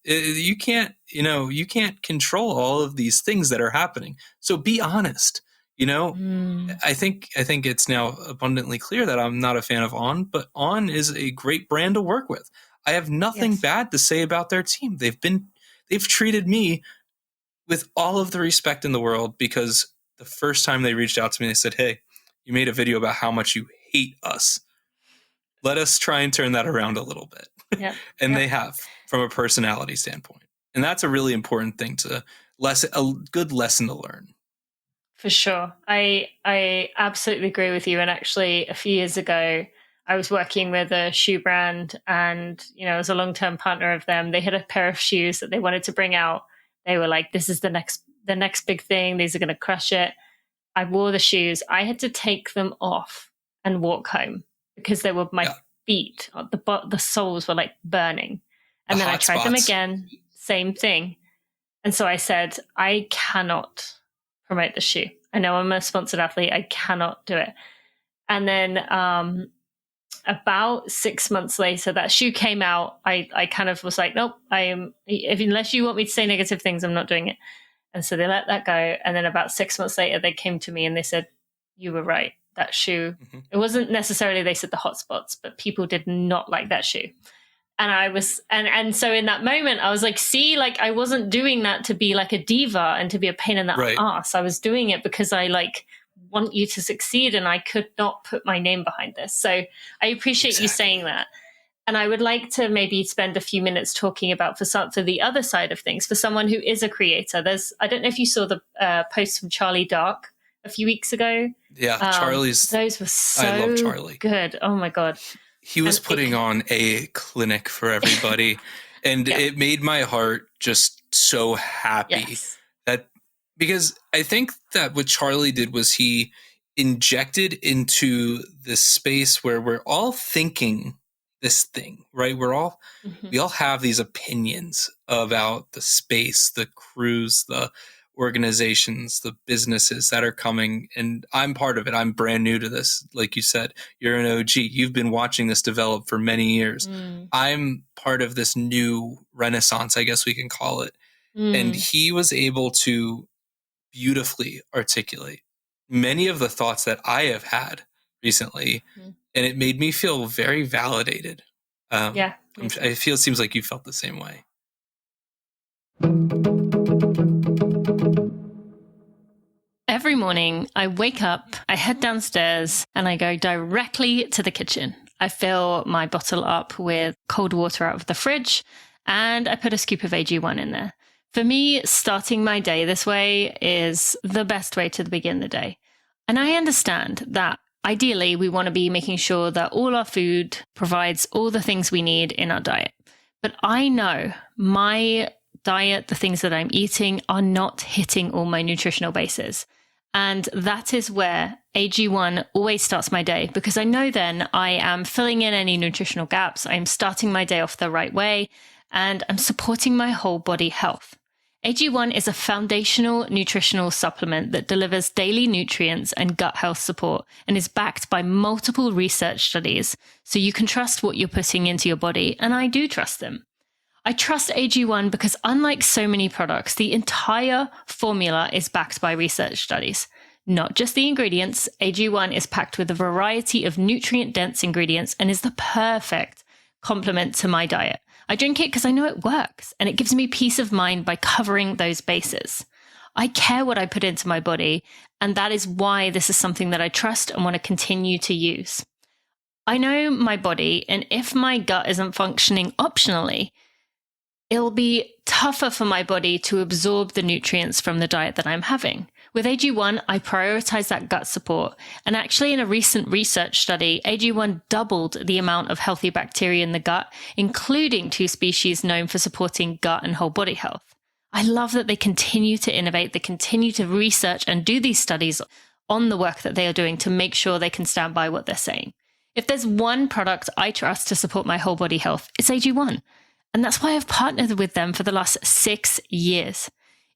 You can't control all of these things that are happening. So be honest. I think it's now abundantly clear that I'm not a fan of On, but On is a great brand to work with. I have nothing bad to say about their team. They've treated me with all of the respect in the world, because the first time they reached out to me, they said, hey, you made a video about how much you hate us. Let us try and turn that around a little bit. Yep. And they have, from a personality standpoint. And that's a really important thing a good lesson to learn. For sure. I absolutely agree with you. And actually, a few years ago, I was working with a shoe brand, and, as a long-term partner of them, they had a pair of shoes that they wanted to bring out. They were like, this is the next big thing. These are going to crush it. I wore the shoes. I had to take them off and walk home because they were my feet. The soles were like burning. And then I tried them again. Same thing. And so I said, I cannot promote the shoe. I know I'm a sponsored athlete. I cannot do it. And then about 6 months later, that shoe came out. I kind of was like, nope, unless you want me to say negative things, I'm not doing it. And so they let that go. And then about 6 months later, they came to me and they said, you were right. That shoe, it wasn't necessarily, they said, the hot spots, but people did not like that shoe. And I was, and so in that moment, I was like, see, like, I wasn't doing that to be like a diva and to be a pain in the ass. I was doing it because I like want you to succeed, and I could not put my name behind this. So I appreciate you saying that. And I would like to maybe spend a few minutes talking about for the other side of things, for someone who is a creator. I don't know if you saw the post from Charlie Dark a few weeks ago. Yeah, Charlie's. Those were so I love Charlie. Good. Oh my God. He was putting on a clinic for everybody, and it made my heart just so happy that, because I think that what Charlie did was he injected into this space where we're all thinking this thing, right? We all have these opinions about the space, the crews, the organizations, the businesses that are coming, and I'm part of it. I'm brand new to this. Like you said, you're an OG. You've been watching this develop for many years. I'm part of this new renaissance, I guess we can call it. And he was able to beautifully articulate many of the thoughts that I have had recently, and it made me feel very validated. I feel it seems like you felt the same way. Every morning, I wake up, I head downstairs, and I go directly to the kitchen. I fill my bottle up with cold water out of the fridge, and I put a scoop of AG1 in there. For me, starting my day this way is the best way to begin the day. And I understand that ideally, we want to be making sure that all our food provides all the things we need in our diet. But I know my diet, the things that I'm eating, are not hitting all my nutritional bases. And that is where AG1 always starts my day, because I know then I am filling in any nutritional gaps. I'm starting my day off the right way, and I'm supporting my whole body health. AG1 is a foundational nutritional supplement that delivers daily nutrients and gut health support, and is backed by multiple research studies. So you can trust what you're putting into your body, and I do trust them. I trust AG1 because, unlike so many products, the entire formula is backed by research studies. Not just the ingredients, AG1 is packed with a variety of nutrient-dense ingredients and is the perfect complement to my diet. I drink it because I know it works, and it gives me peace of mind by covering those bases. I care what I put into my body, and that is why this is something that I trust and want to continue to use. I know my body, and if my gut isn't functioning optimally, it'll be tougher for my body to absorb the nutrients from the diet that I'm having. With AG1, I prioritize that gut support. And actually, in a recent research study, AG1 doubled the amount of healthy bacteria in the gut, including 2 species known for supporting gut and whole body health. I love that they continue to innovate, they continue to research and do these studies on the work that they are doing to make sure they can stand by what they're saying. If there's one product I trust to support my whole body health, it's AG1. And that's why I've partnered with them for the last 6 years.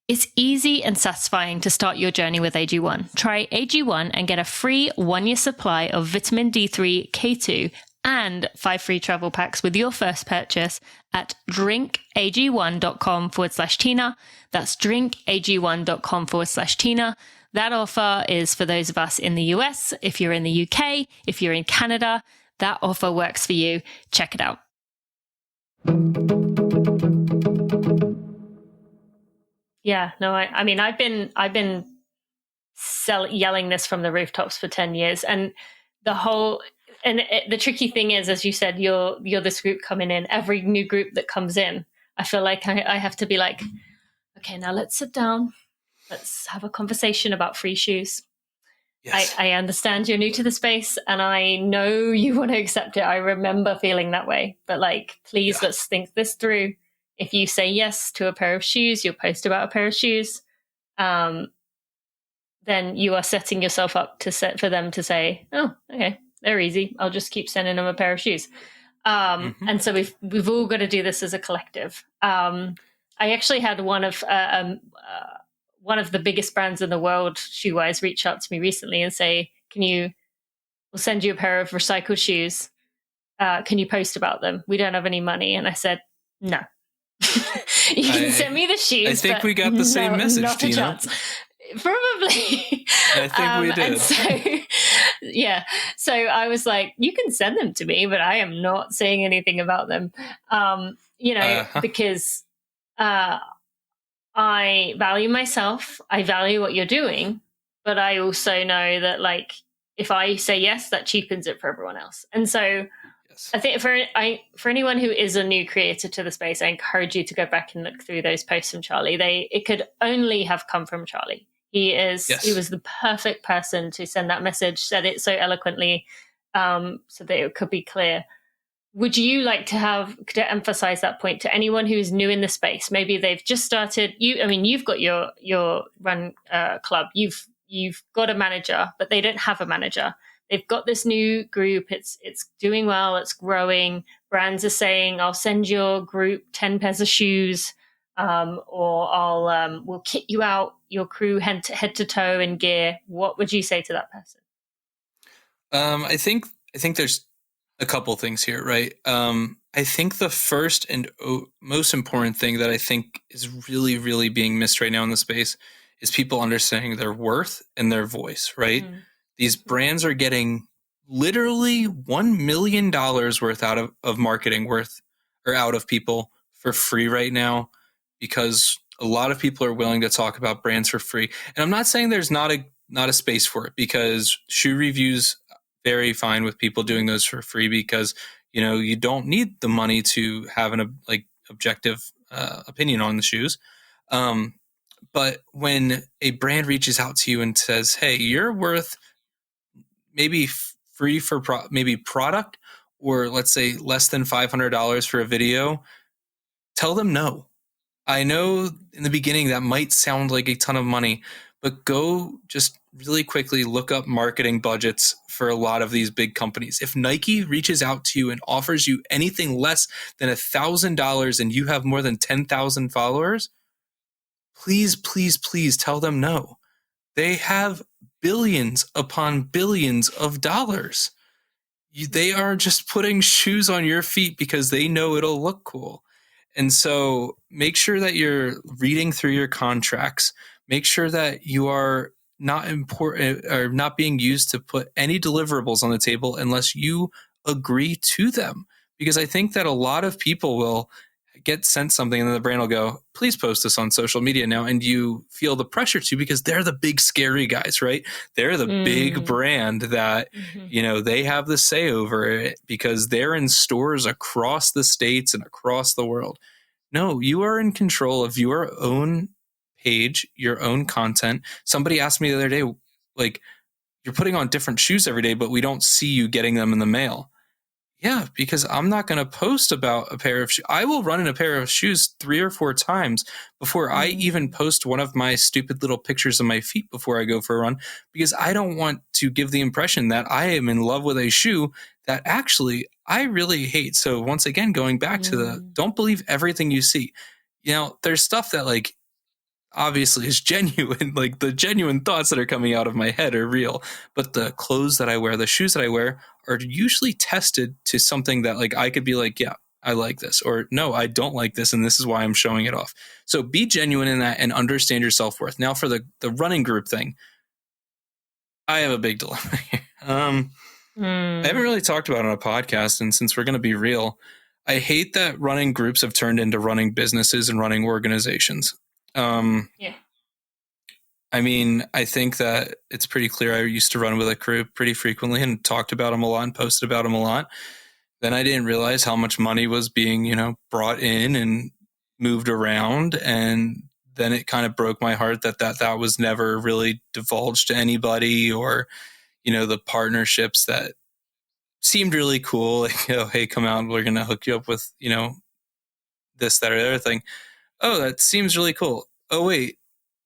It's easy and satisfying to start your journey with AG1. Try AG1 and get a free 1-year supply of vitamin D3, K2, and 5 free travel packs with your first purchase at drinkag1.com/Tina. That's drinkag1.com/Tina. That offer is for those of us in the US. If you're in the UK, if you're in Canada, that offer works for you. Check it out. Yeah, no, I mean, I've been yelling this from the rooftops for 10 years, and the tricky thing is, as you said, you're this group coming in. Every new group that comes in, I feel like I have to be like, okay, now let's sit down, let's have a conversation about free shoes. Yes. I understand you're new to the space, and I know you want to accept it. I remember feeling that way, but like, please, let's think this through. If you say yes to a pair of shoes, you'll post about a pair of shoes, then you are setting yourself up for them to say, oh, okay, they're easy. I'll just keep sending them a pair of shoes. And so we've all got to do this as a collective. I actually had one of the biggest brands in the world, shoe-wise, reach out to me recently and say, we'll send you a pair of recycled shoes. Can you post about them? We don't have any money. And I said, no. You can send me the shoes. I think we got the same message, not Tina. A chance. Probably. I think we did. And so, so I was like, you can send them to me, but I am not saying anything about them, because I value myself. I value what you're doing, but I also know that, like, if I say yes, that cheapens it for everyone else. And so I think for anyone who is a new creator to the space, I encourage you to go back and look through those posts from Charlie. It could only have come from Charlie. He was the perfect person to send that message, said it so eloquently, so that it could be clear. Would you like to emphasize that point to anyone who is new in the space? Maybe they've just started. You've got your run club. You've got a manager, but they don't have a manager. They've got this new group. It's doing well. It's growing. Brands are saying, "I'll send your group 10 pairs of shoes, or we'll kit you out, your crew head to toe in gear." What would you say to that person? I think there's a couple things here, right? I think the first and most important thing that I think is really, really being missed right now in the space is people understanding their worth and their voice, right? Mm. These brands are getting literally $1 million worth out of marketing out of people for free right now, because a lot of people are willing to talk about brands for free. And I'm not saying there's not a space for it, because shoe reviews very fine with people doing those for free, because you don't need the money to have an objective opinion on the shoes. But when a brand reaches out to you and says, "Hey, you're worth maybe free for maybe product, or let's say less than $500 for a video," tell them no. I know in the beginning that might sound like a ton of money, but go just really quickly look up marketing budgets for a lot of these big companies. If Nike reaches out to you and offers you anything less than $1,000 and you have more than 10,000 followers, please, please, please tell them no. They have billions upon billions of dollars. They are just putting shoes on your feet because they know it'll look cool. And so make sure that you're reading through your contracts. Make sure that you are not important or not being used to put any deliverables on the table unless you agree to them. Because I think that a lot of people will get sent something and then the brand will go, "Please post this on social media now." And you feel the pressure to, because they're the big scary guys, right? They're the big brand that, they have the say over it because they're in stores across the states and across the world. No, you are in control of your own page, your own content. Somebody asked me the other day, like, "You're putting on different shoes every day, but we don't see you getting them in the mail." Yeah, because I'm not going to post about a pair of shoes. I will run in a pair of shoes 3 or 4 times before I even post one of my stupid little pictures of my feet before I go for a run, because I don't want to give the impression that I am in love with a shoe that actually I really hate. So once again, going back to don't believe everything you see. There's stuff that obviously is genuine. Like, the genuine thoughts that are coming out of my head are real, but the clothes that I wear, the shoes that I wear are usually tested to something that I could be like, "Yeah, I like this," or "No, I don't like this, and this is why I'm showing it off." So be genuine in that and understand your self-worth. Now for the running group thing, I have a big dilemma here. I haven't really talked about it on a podcast, and since we're going to be real, I hate that running groups have turned into running businesses and running organizations. I think that it's pretty clear. I used to run with a crew pretty frequently and talked about them a lot and posted about them a lot. Then I didn't realize how much money was being, brought in and moved around. And then it kind of broke my heart that was never really divulged to anybody, or, the partnerships that seemed really cool. Like, "Oh, hey, come out, we're going to hook you up with, this, that, or the other thing. Oh, that seems really cool. Oh, wait,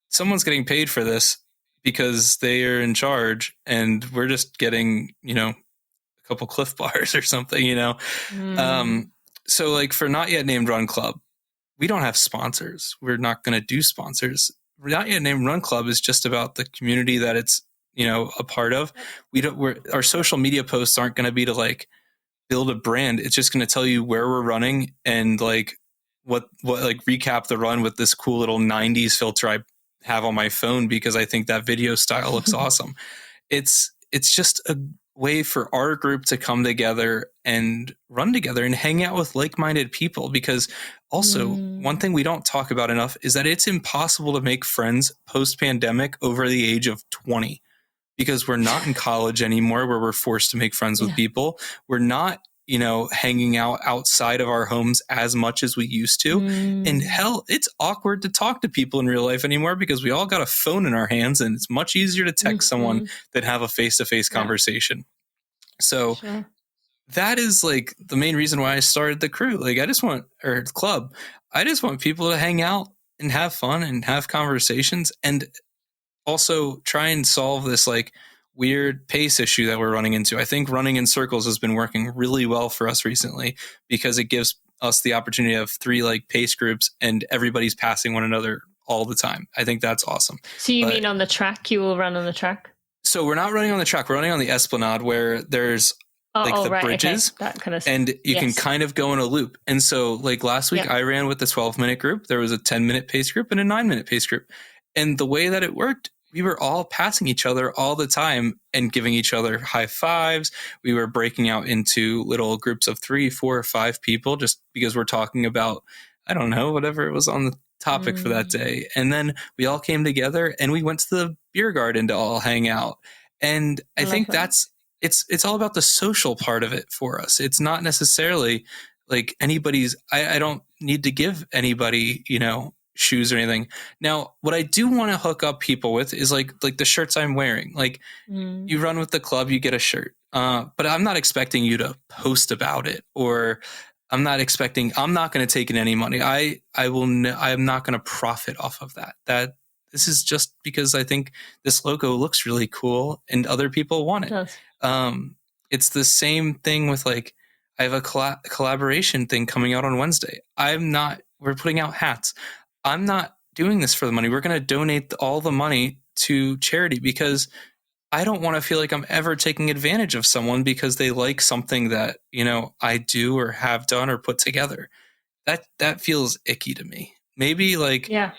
someone's getting paid for this because they are in charge, and we're just getting, a couple Cliff Bars or something, So for Not Yet Named Run Club, we don't have sponsors. We're not going to do sponsors. Not Yet Named Run Club is just about the community that it's, a part of. Our social media posts aren't going to be to like build a brand. It's just going to tell you where we're running and like what like recap the run with this cool little 90s filter I have on my phone because I think that video style looks awesome. It's just a way for our group to come together and run together and hang out with like-minded people, because also one thing we don't talk about enough is that it's impossible to make friends post-pandemic over the age of 20, because we're not in college anymore where we're forced to make friends with people. We're not, hanging out outside of our homes as much as we used to. And hell, it's awkward to talk to people in real life anymore because we all got a phone in our hands and it's much easier to text someone than have a face-to-face conversation. So that is like the main reason why I started the crew. Like the club. I just want people to hang out and have fun and have conversations, and also try and solve this like weird pace issue that we're running into. I think running in circles has been working really well for us recently because it gives us the opportunity of 3 like pace groups and everybody's passing one another all the time. I think that's awesome. So you mean on the track? You will run on the track? So we're not running on the track. We're running on the Esplanade where there's bridges, okay. That kind of and you can kind of go in a loop. And so like last week I ran with the 12-minute group. There was a 10-minute pace group and a 9-minute pace group. And the way that it worked, we were all passing each other all the time and giving each other high fives. We were breaking out into little groups of 3, 4, or 5 people just because we're talking about, I don't know, whatever it was on the topic for that day. And then we all came together and we went to the beer garden to all hang out. And I think it's all about the social part of it for us. It's not necessarily like I don't need to give anybody, shoes or anything. Now, what I do want to hook up people with is like the shirts I'm wearing. Like you run with the club, you get a shirt. But I'm not expecting you to post about it, or I'm not going to take in any money. I'm not going to profit off of that. This is just because I think this logo looks really cool and other people want it. It's the same thing with like, I have a collaboration thing coming out on Wednesday. We're putting out hats. I'm not doing this for the money. We're going to donate all the money to charity because I don't want to feel like I'm ever taking advantage of someone because they like something that, I do or have done or put together. That feels icky to me. Maybe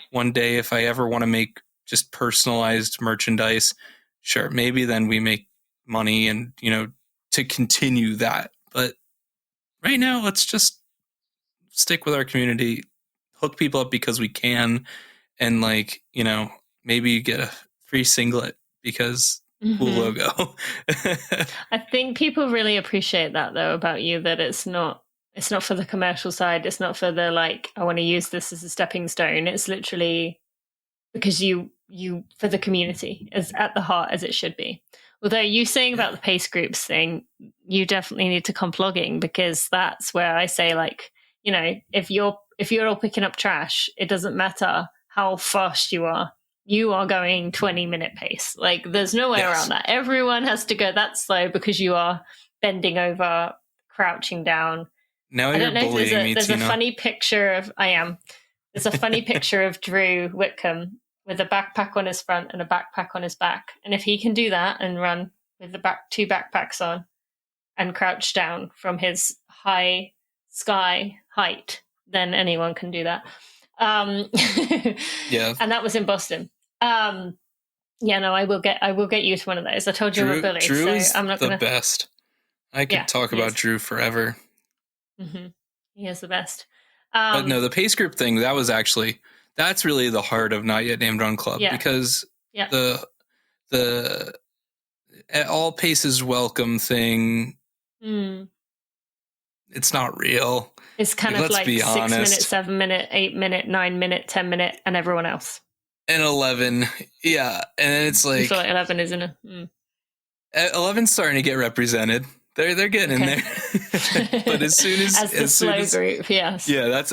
one day if I ever want to make just personalized merchandise, sure, maybe then we make money and, to continue that. But right now, let's just stick with our community, hook people up because we can, and maybe get a free singlet because cool logo. I think people really appreciate that though about you, that it's not for the commercial side. It's not for the I want to use this as a stepping stone. It's literally because you for the community is at the heart, as it should be. Although you saying about the pace groups thing, you definitely need to come vlogging, because that's where I say if you're all picking up trash, it doesn't matter how fast you are going 20-minute pace. There's no way around that. Everyone has to go that slow because you are bending over, crouching down. Now you're bullying me, there's Tina. a funny picture of there's a funny picture of Drew Whitcomb with a backpack on his front and a backpack on his back. And if he can do that and run with the 2 backpacks on and crouch down from his high sky height, then anyone can do that. Yeah. And that was in Boston. I will get you to one of those. I told you I'm a bully. Drew is I'm not the best. I could talk about Drew forever. Mm-hmm. He is the best. But no, the pace group thing, that's really the heart of Not Yet Named Run Club, because the all paces welcome thing, it's not real. It's kind of like 6 honest. minute, 7 minute, 8 minute, 9 minute, 10 minute, and everyone else. And 11, yeah. And then it's like 11, isn't it? 11's starting to get represented. They're getting in there. But as soon as group, yes. Yeah, that's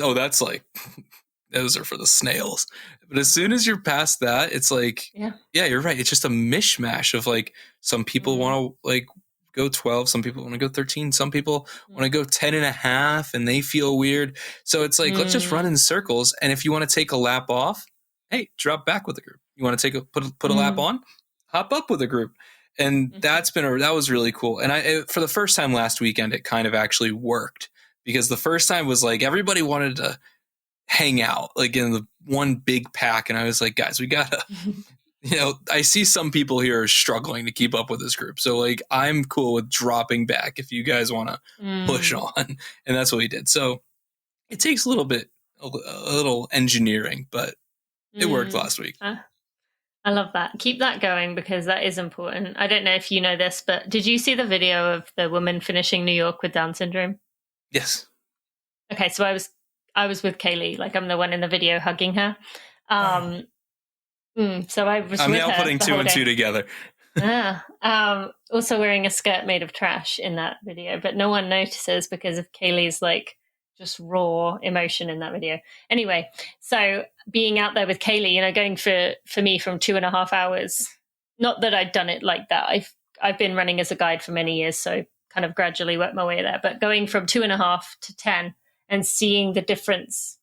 those are for the snails. But as soon as you're past that, it's you're right. It's just a mishmash of some people want to go 12. Some people want to go 13. Some people want to go 10 and a half and they feel weird. So it's like, let's just run in circles. And if you want to take a lap off, hey, drop back with a group. You want to put a lap on, hop up with a group. And that was really cool. And for the first time last weekend, it kind of actually worked, because the first time was like everybody wanted to hang out like in the one big pack. And I was like, guys, we gotta, I see some people here are struggling to keep up with this group. So like, I'm cool with dropping back if you guys want to push on. And that's what we did. So it takes a little engineering, but it worked last week. I love that. Keep that going, because that is important. I don't know if you know this, but did you see the video of the woman finishing New York with Down syndrome? Yes. Okay, so I was with Kaylee, like I'm the one in the video hugging her. So I was I'm with now her putting the two whole and day. two together. Also wearing a skirt made of trash in that video, but no one notices because of Kaylee's like just raw emotion in that video. Anyway, so being out there with Kaylee, going for me from 2.5 hours, not that I'd done it like that. I've been running as a guide for many years, so kind of gradually worked my way there, but going from 2.5 to 10 and seeing the difference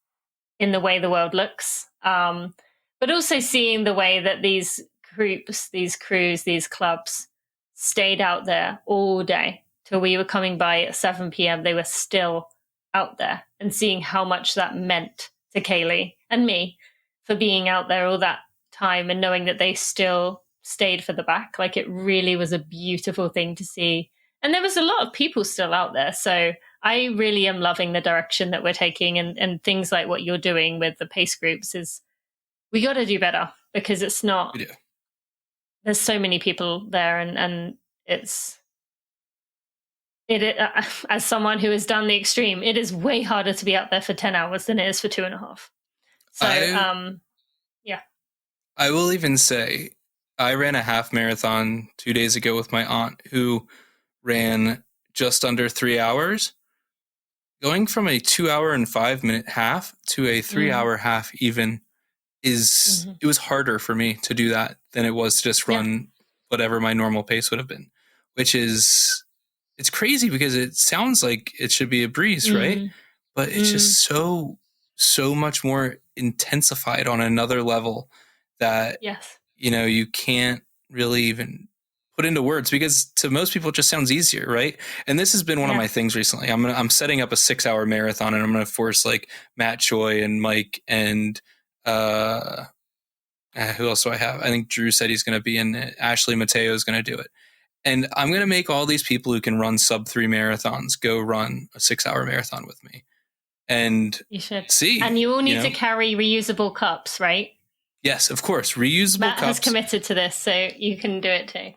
in the way the world looks, but also seeing the way that these groups, these crews, these clubs stayed out there all day till we were coming by at 7 p.m. They were still out there, and seeing how much that meant to Kaylee and me for being out there all that time and knowing that they still stayed for the back. Like, it really was a beautiful thing to see. And there was a lot of people still out there. So I really am loving the direction that we're taking, and things like what you're doing with the pace groups is we got to do better, because it's not, there's so many people there, and as someone who has done the extreme, it is way harder to be out there for 10 hours than it is for 2.5. So, yeah. I will even say I ran a half marathon 2 days ago with my aunt, who ran just under 3 hours. Going from a 2 hour and 5 minute half to a 3 hour half even it was harder for me to do that than it was to just run whatever my normal pace would have been, which is, it's crazy because it sounds like it should be a breeze, right? But it's just so much more intensified on another level that, you can't really even put into words, because to most people it just sounds easier, right? And this has been one of my things recently. I'm setting up a 6 hour marathon, and I'm going to force like Matt Choi and Mike and who else do I have? I think Drew said he's going to be in it. Ashley Mateo is going to do it. And I'm going to make all these people who can run sub 3 marathons go run a 6 hour marathon with me. And you should see. And you all need to carry reusable cups, right? Yes, of course. Reusable Matt cups. has committed to this, so you can do it too.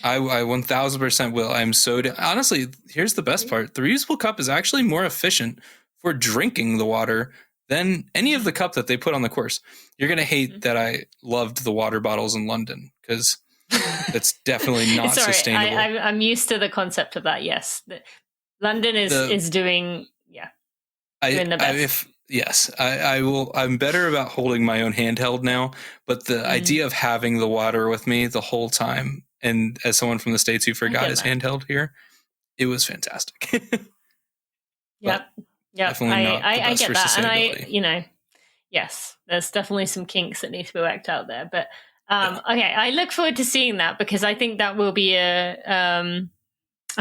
I 1000% will. I'm so honestly, here's the best part. The reusable cup is actually more efficient for drinking the water than any of the cup that they put on the course. You're going to hate that I loved the water bottles in London, because that's definitely not sustainable. I'm used to the concept of that. Yes. London is doing the best. I will. I'm better about holding my own handheld now, but the idea of having the water with me the whole time, and as someone from the States who forgot his handheld here, it was fantastic. Yep. Definitely not the best for sustainability. And yes, there's definitely some kinks that need to be worked out there. But okay, I look forward to seeing that, because I think that will be I'm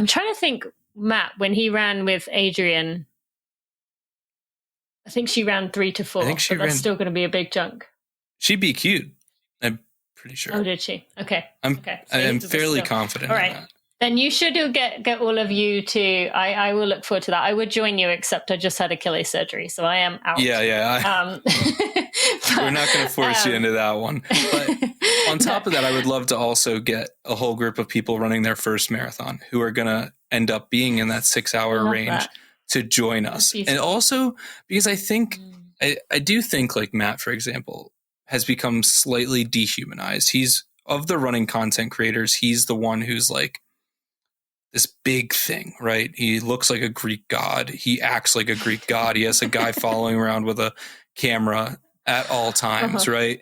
trying to think, Matt, when he ran with Adrian, I think she ran 3 to 4, but that's still going to be a big chunk. She BQ'd, I'm pretty sure. Oh, did she? Okay. So I'm fairly confident. All right. In that. Then you should get all of you to. I will look forward to that. I would join you, except I just had Achilles surgery, so I am out. Yeah. We're not going to force you into that one. But on top of that, I would love to also get a whole group of people running their first marathon who are going to end up being in that 6 hour range to join us. And also because I think, I do think like Matt, for example, has become slightly dehumanized. He's, of the running content creators, he's the one who's like this big thing, right? He looks like a Greek god. He acts like a Greek god. He has a guy following around with a camera at all times, right?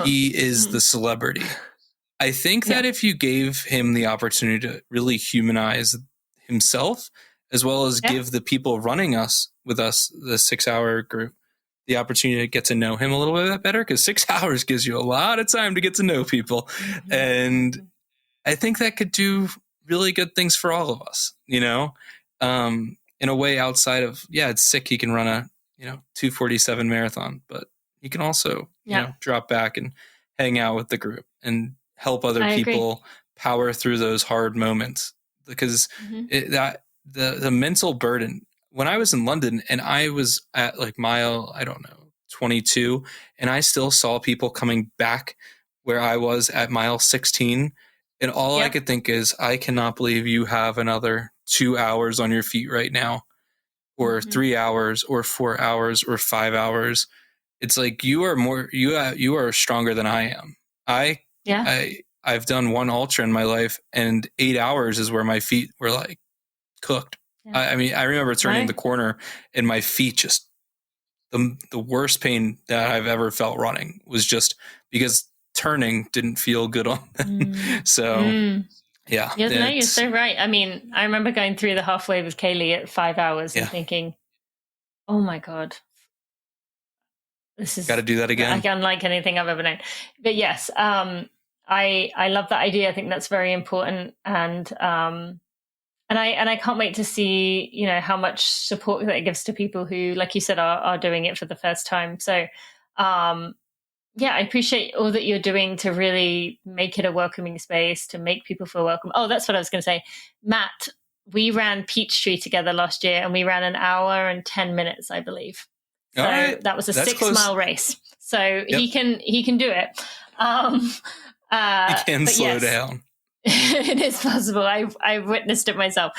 He is the celebrity. I think that if you gave him the opportunity to really humanize himself, as well as give the people running with us, the 6-hour group, the opportunity to get to know him a little bit better, because 6 hours gives you a lot of time to get to know people. Mm-hmm. And I think that could do really good things for all of us, in a way outside of, it's sick. He can run a, 2:47 marathon, but he can also, drop back and hang out with the group and help other people power through those hard moments, because the mental burden. When I was in London and I was at like mile, 22, and I still saw people coming back where I was at mile 16. And all I could think is, I cannot believe you have another 2 hours on your feet right now, or 3 hours or 4 hours or 5 hours. It's like, you are stronger than I am. I've done one ultra in my life, and 8 hours is where my feet were like cooked. Yeah. I remember turning the corner and my feet just, the worst pain that I've ever felt running was just because turning didn't feel good on them. Yeah. No, you're so right. I remember going through the halfway with Kaylee at 5 hours and thinking, oh my God, this is, got to do that again. Unlike anything I've ever known. But yes, I love that idea. I think that's very important. And I can't wait to see, how much support that it gives to people who, like you said, are doing it for the first time. So, I appreciate all that you're doing to really make it a welcoming space, to make people feel welcome. Oh, that's what I was going to say. Matt, we ran Peachtree together last year, and we ran an hour and 10 minutes, I believe. So that was a 6-mile race. So he can do it. He can slow down. It is possible. I've witnessed it myself.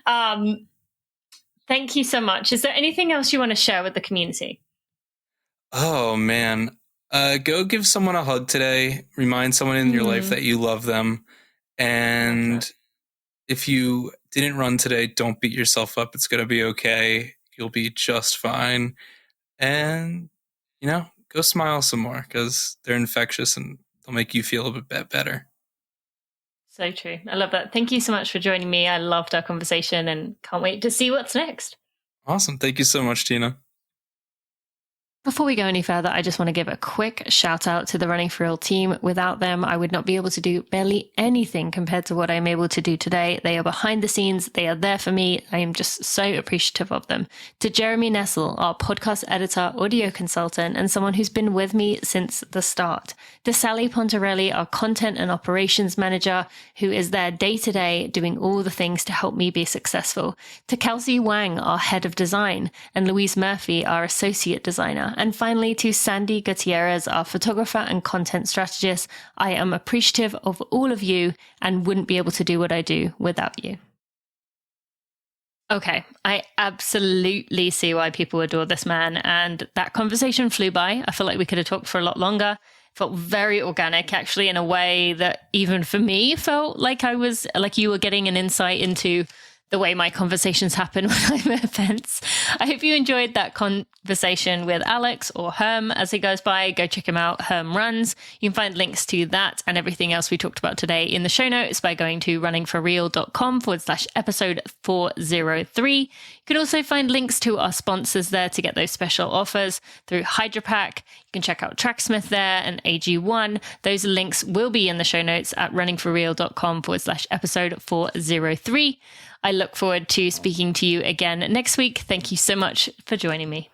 Thank you so much. Is there anything else you want to share with the community? Oh, man. Go give someone a hug today. Remind someone in your life that you love them. And if you didn't run today, don't beat yourself up. It's going to be okay. You'll be just fine. And, go smile some more, because they're infectious and they'll make you feel a bit better. So true. I love that. Thank you so much for joining me. I loved our conversation and can't wait to see what's next. Awesome. Thank you so much, Tina. Before we go any further, I just want to give a quick shout out to the Running for Real team. Without them, I would not be able to do barely anything compared to what I'm able to do today. They are behind the scenes. They are there for me. I am just so appreciative of them. To Jeremy Nessel, our podcast editor, audio consultant, and someone who's been with me since the start. To Sally Pontarelli, our content and operations manager, who is there day to day doing all the things to help me be successful. To Kelsey Wang, our head of design, and Louise Murphy, our associate designer. And finally, to Sandy Gutierrez, our photographer and content strategist. I am appreciative of all of you and wouldn't be able to do what I do without you. Okay, I absolutely see why people adore this man, and that conversation flew by. I feel like we could have talked for a lot longer. It felt very organic, actually, in a way that even for me felt like you were getting an insight into the way my conversations happen when I'm at events. I hope you enjoyed that conversation with Alex, or Herm as he goes by. Go check him out, Herm Runs. You can find links to that and everything else we talked about today in the show notes by going to runningforreal.com/episode 403. You can also find links to our sponsors there to get those special offers through HydraPack. You can check out Tracksmith there and AG1. Those links will be in the show notes at runningforreal.com/episode 403. I look forward to speaking to you again next week. Thank you so much for joining me.